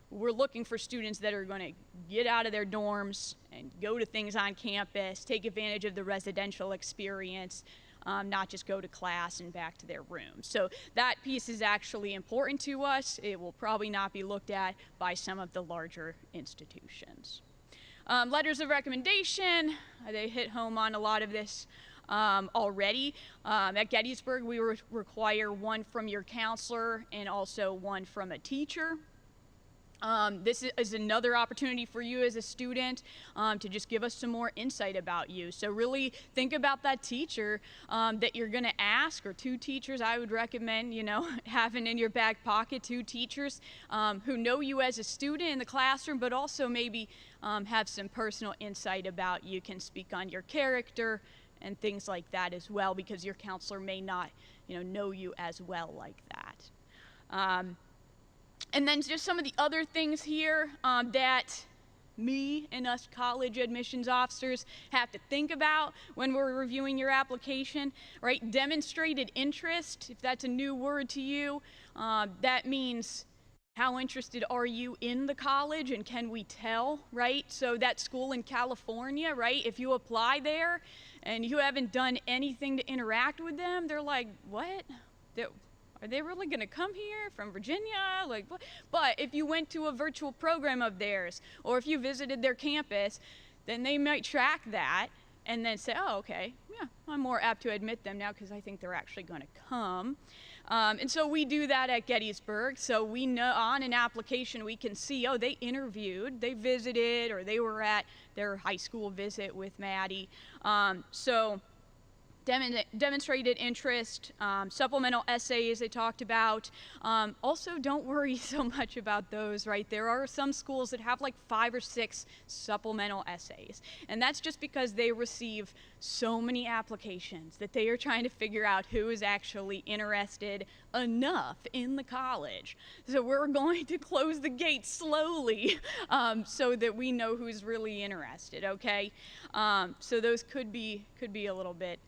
we're looking for students that are going to get out of their dorms and go to things on campus, take advantage of the residential experience, not just go to class and back to their room. So that piece is actually important to us. It will probably not be looked at by some of the larger institutions. Letters of recommendation, they hit home on a lot of this already. At Gettysburg, we require one from your counselor and also one from a teacher. This is another opportunity for you as a student to just give us some more insight about you. So really think about that teacher that you're going to ask, or 2 teachers I would recommend, having in your back pocket, 2 teachers who know you as a student in the classroom, but also maybe have some personal insight about you, can speak on your character and things like that as well, because your counselor may not, know you as well like that. And then just some of the other things here that me and us college admissions officers have to think about when we're reviewing your application, right? Demonstrated interest, if that's a new word to you, that means how interested are you in the college, and can we tell, right? So that school in California, right? If you apply there and you haven't done anything to interact with them, they're like, what? Are they really going to come here from Virginia? Like, what? But if you went to a virtual program of theirs, or if you visited their campus, then they might track that and then say, oh, okay, yeah, I'm more apt to admit them now because I think they're actually going to come. And so we do that at Gettysburg. So we know on an application we can see, oh, they interviewed, they visited, or they were at their high school visit with Maddie. So demonstrated interest, supplemental essays they talked about. Also, don't worry so much about those, right? There are some schools that have like 5 or 6 supplemental essays, and that's just because they receive so many applications that they are trying to figure out who is actually interested enough in the college. So we're going to close the gate slowly so that we know who's really interested, okay? So those could be a little bit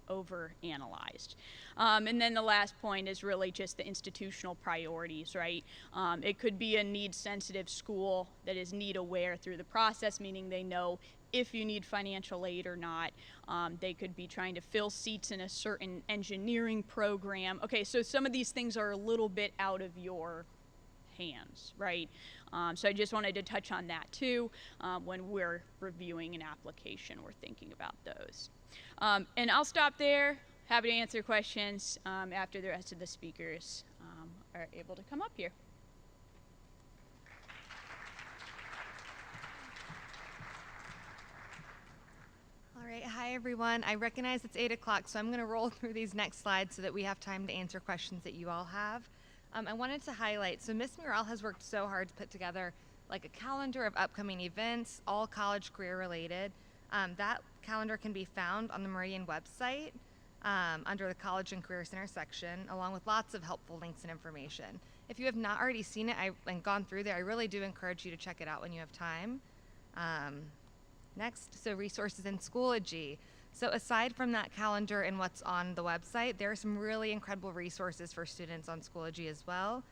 overanalyzed. And then the last point is really just the institutional priorities, right? It could be a need-sensitive school that is need-aware through the process, meaning they know if you need financial aid or not. They could be trying to fill seats in a certain engineering program. Okay, so some of these things are a little bit out of your hands, right? So I just wanted to touch on that too. When we're reviewing an application, we're thinking about those. And I'll stop there. Happy to answer questions after the rest of the speakers are able to come up here. All right, hi everyone. I recognize it's 8 o'clock, so I'm going to roll through these next slides so that we have time to answer questions that you all have. I wanted to highlight, so Ms. Murrell has worked so hard to put together like a calendar of upcoming events, all college career related. That calendar can be found on the Meridian website under the College and Career Center section, along with lots of helpful links and information. If you have not already seen it and gone through there, I really do encourage you to check it out when you have time. Next, so resources in Schoology. So aside from that calendar and what's on the website, there are some really incredible resources for students on Schoology as well.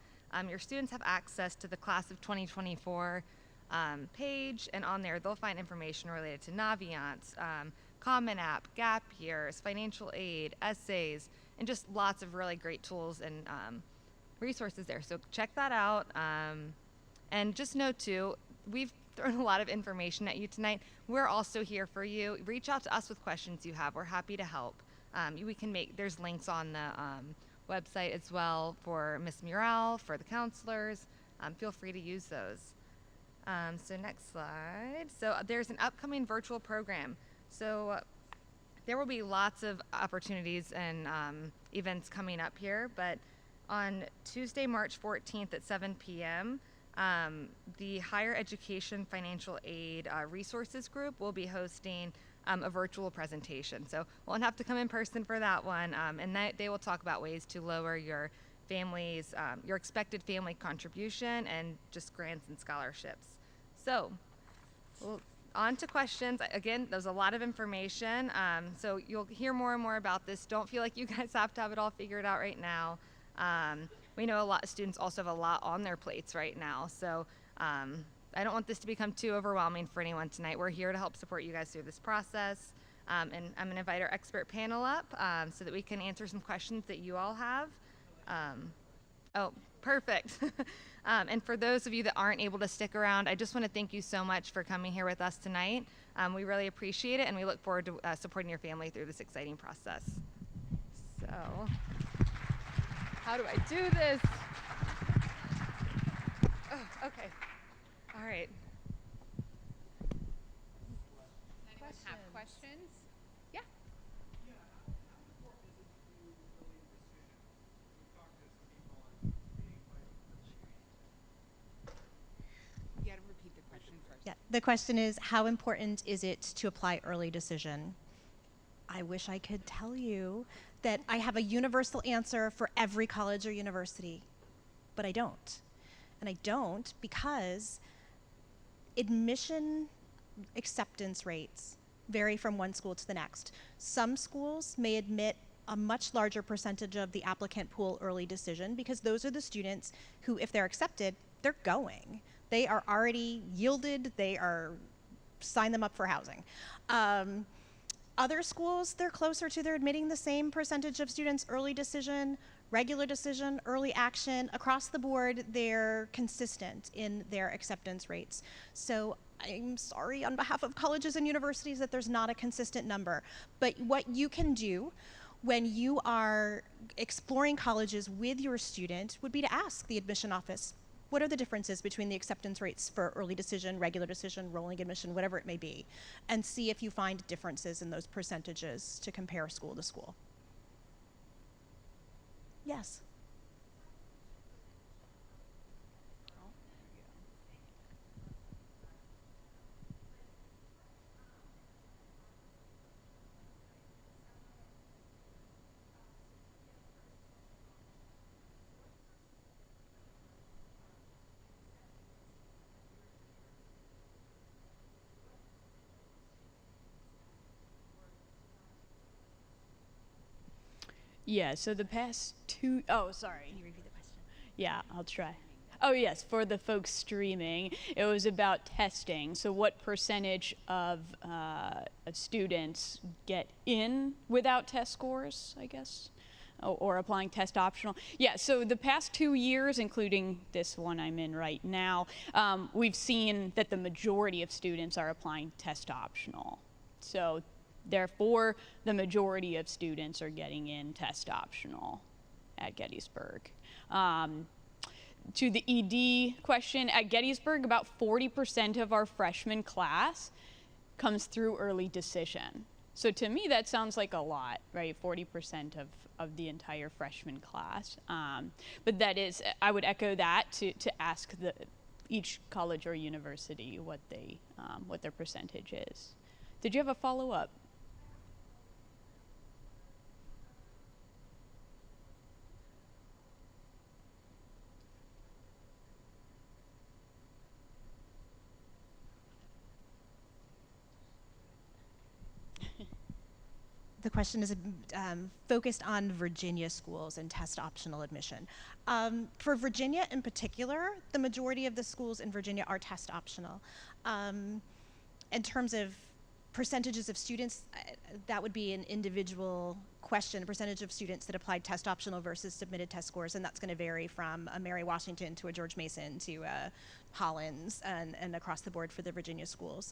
Your students have access to the Class of 2024 page, and on there they'll find information related to Naviance, Common App, gap years, financial aid, essays, and just lots of really great tools and resources there. So check that out. And just note too, we've thrown a lot of information at you tonight. We're also here for you. Reach out to us with questions you have. We're happy to help. There's links on the website as well for Ms. Murrell, for the counselors. Feel free to use those. So next slide. So there's an upcoming virtual program. So there will be lots of opportunities and events coming up here, but on Tuesday, March 14th at 7 p.m., the Higher Education Financial Aid Resources Group will be hosting a virtual presentation. So we'll have to come in person for that one, and they will talk about ways to lower your family's, your expected family contribution and just grants and scholarships. So on to questions. Again, there's a lot of information, so you'll hear more and more about this. Don't feel like you guys have to have it all figured out right now. We know a lot of students also have a lot on their plates right now, so I don't want this to become too overwhelming for anyone tonight. We're here to help support you guys through this process, and I'm going to invite our expert panel up so that we can answer some questions that you all have. Oh, perfect. And for those of you that aren't able to stick around, I just want to thank you so much for coming here with us tonight. We really appreciate it, and we look forward to supporting your family through this exciting process. So, how do I do this? Oh, okay. All right. Does anyone have questions? Yeah. You gotta repeat the question first. Yeah, the question is, how important is it to apply early decision? I wish I could tell you that I have a universal answer for every college or university, but I don't. And I don't because Admission acceptance rates vary from one school to the next. Some schools may admit a much larger percentage of the applicant pool early decision because those are the students who, if they're accepted, they're going. They are already yielded, they are, sign them up for housing. Other schools, they're closer to, they're admitting the same percentage of students early decision, regular decision, early action. Across the board, they're consistent in their acceptance rates. So I'm sorry on behalf of colleges and universities that there's not a consistent number. But what you can do when you are exploring colleges with your student would be to ask the admission office, what are the differences between the acceptance rates for early decision, regular decision, rolling admission, whatever it may be, and see if you find differences in those percentages to compare school to school. Yes. Yeah, so the past two, oh, sorry. Can you repeat the question? Yeah, I'll try. Oh, yes, for the folks streaming, it was about testing. So what percentage of students get in without test scores, I guess, or applying test optional? Yeah, so the past 2 years, including this one I'm in right now, we've seen that the majority of students are applying test optional. So therefore, the majority of students are getting in test optional at Gettysburg. To the ED question, at Gettysburg, about 40% of our freshman class comes through early decision. So to me, that sounds like a lot, right? 40% of the entire freshman class. But that is, I would echo that to ask each college or university what their percentage is. Did you have a follow-up? The question is focused on Virginia schools and test optional admission. For Virginia in particular, the majority of the schools in Virginia are test optional. In terms of percentages of students, that would be an individual question, percentage of students that applied test optional versus submitted test scores, and that's going to vary from a Mary Washington to a George Mason to a Hollins and across the board for the Virginia schools.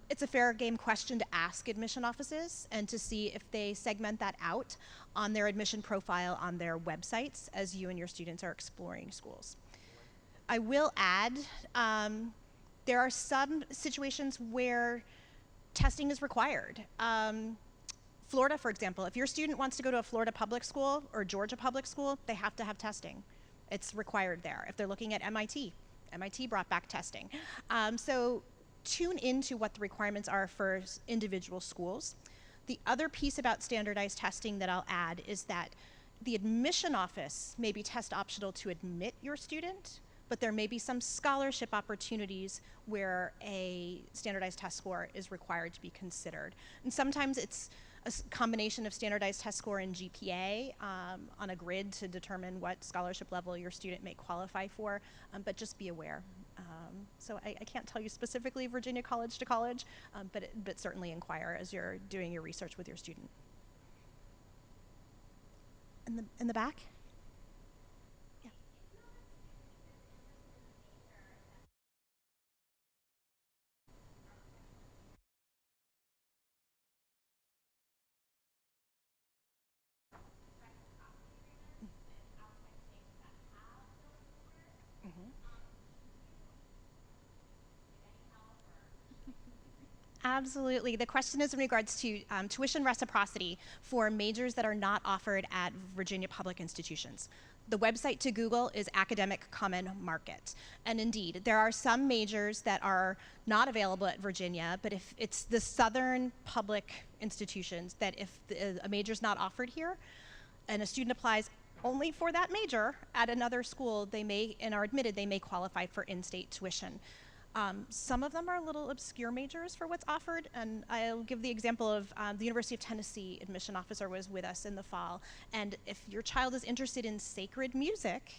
It's a fair game question to ask admission offices and to see if they segment that out on their admission profile on their websites as you and your students are exploring schools. I will add, there are some situations where testing is required. Florida, for example, if your student wants to go to a Florida public school or Georgia public school, they have to have testing. It's required there. If they're looking at MIT brought back testing. So tune into what the requirements are for individual schools. The other piece about standardized testing that I'll add is that the admission office may be test optional to admit your student, but there may be some scholarship opportunities where a standardized test score is required to be considered. And sometimes it's a combination of standardized test score and GPA on a grid to determine what scholarship level your student may qualify for, but just be aware. So I can't tell you specifically Virginia college to college, but certainly inquire as you're doing your research with your student. In the back? Absolutely. The question is in regards to tuition reciprocity for majors that are not offered at Virginia public institutions. The website to Google is Academic Common Market. And indeed, there are some majors that are not available at Virginia, but if it's the southern public institutions that if a major's not offered here and a student applies only for that major at another school, they may, and are admitted, they may qualify for in-state tuition. Some of them are little obscure majors for what's offered, and I'll give the example of the University of Tennessee admission officer was with us in the fall, and if your child is interested in sacred music,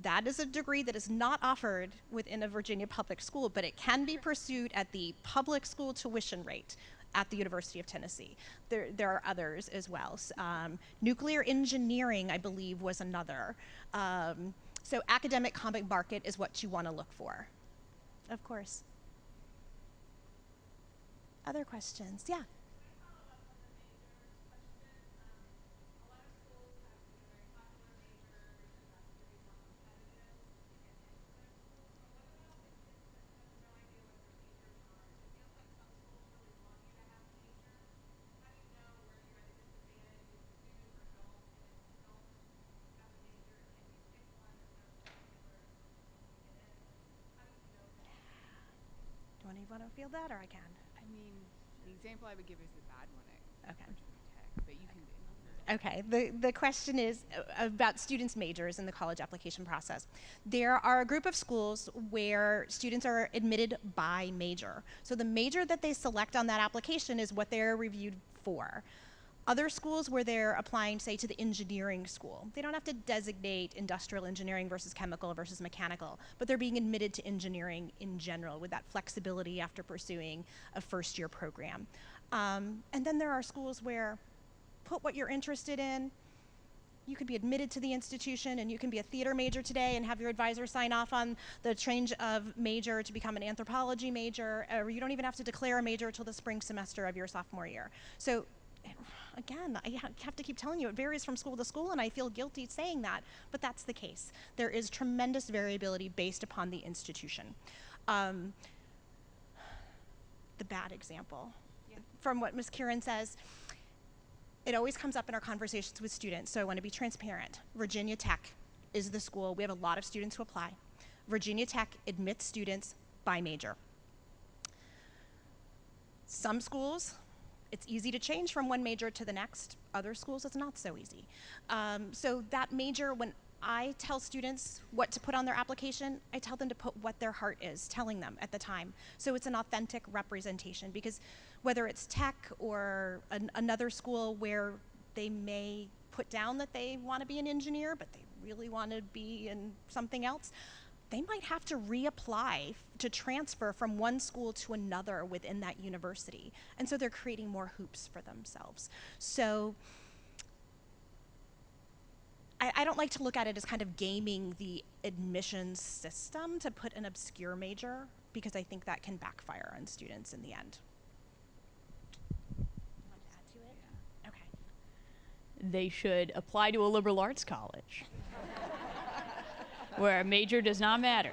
that is a degree that is not offered within a Virginia public school, but it can be pursued at the public school tuition rate at the University of Tennessee. There are others as well. Nuclear engineering, I believe, was another. So academic comic market is what you want to look for. Of course. Other questions? Yeah. Do you want to field that, or I can? I mean, the example I would give is the bad one at Okay. Virginia Tech, but you can. Okay, the question is about students' majors in the college application process. There are a group of schools where students are admitted by major. So the major that they select on that application is what they're reviewed for. Other schools where they're applying, say, to the engineering school, they don't have to designate industrial engineering versus chemical versus mechanical, but they're being admitted to engineering in general with that flexibility after pursuing a first-year program. And then there are schools where put what you're interested in. You could be admitted to the institution, and you can be a theater major today and have your advisor sign off on the change of major to become an anthropology major, or you don't even have to declare a major until the spring semester of your sophomore year. So again, I have to keep telling you, it varies from school to school, and I feel guilty saying that, but that's the case. There is tremendous variability based upon the institution. The bad example, from what Ms. Kieran says, it always comes up in our conversations with students, so I want to be transparent. Virginia Tech is the school. We have a lot of students who apply. Virginia Tech admits students by major. Some schools, it's easy to change from one major to the next. Other schools, it's not so easy. So that major, when I tell students what to put on their application, I tell them to put what their heart is telling them at the time. So it's an authentic representation, because whether it's tech or another school where they may put down that they want to be an engineer, but they really want to be in something else, they might have to reapply to transfer from one school to another within that university. And so they're creating more hoops for themselves. So I don't like to look at it as kind of gaming the admissions system to put an obscure major, because I think that can backfire on students in the end. You want to add to it? Okay. They should apply to a liberal arts college where a major does not matter.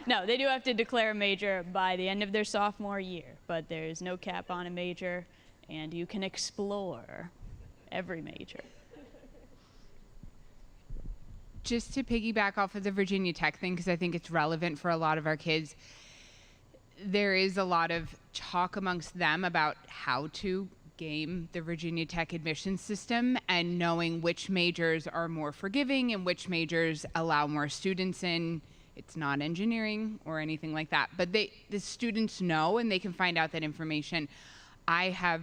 No, they do have to declare a major by the end of their sophomore year, but there's no cap on a major, and you can explore every major. Just to piggyback off of the Virginia Tech thing, because I think it's relevant for a lot of our kids, there is a lot of talk amongst them about how to game the Virginia Tech admission system and knowing which majors are more forgiving and which majors allow more students in. It's not engineering or anything like that, but the students know, and they can find out that information. I have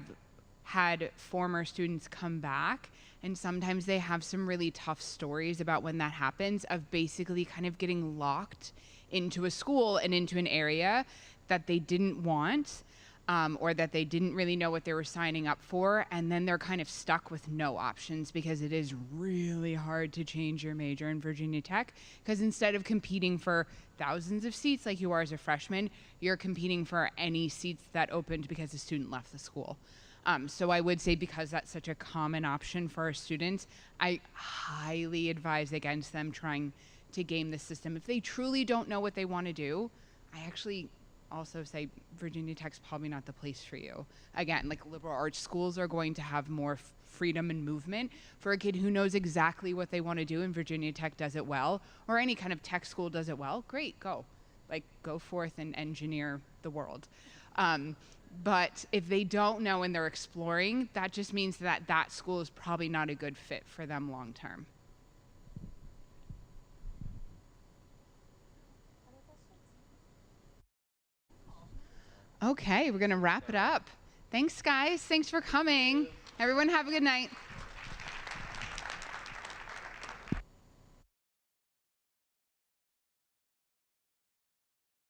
had former students come back, and sometimes they have some really tough stories about when that happens, of basically kind of getting locked into a school and into an area that they didn't want, or that they didn't really know what they were signing up for, and then they're kind of stuck with no options, because it is really hard to change your major in Virginia Tech, because instead of competing for thousands of seats like you are as a freshman, you're competing for any seats that opened because a student left the school. So I would say, because that's such a common option for our students, I highly advise against them trying to game the system. If they truly don't know what they want to do, I actually also say Virginia Tech's probably not the place for you. Again, like, liberal arts schools are going to have more freedom and movement. For a kid who knows exactly what they want to do, and Virginia Tech does it well, or any kind of tech school does it well, great, go. Like, go forth and engineer the world. But if they don't know and they're exploring, that just means that that school is probably not a good fit for them long term. Okay, we're going to wrap it up. Thanks, guys. Thanks for coming. Everyone have a good night.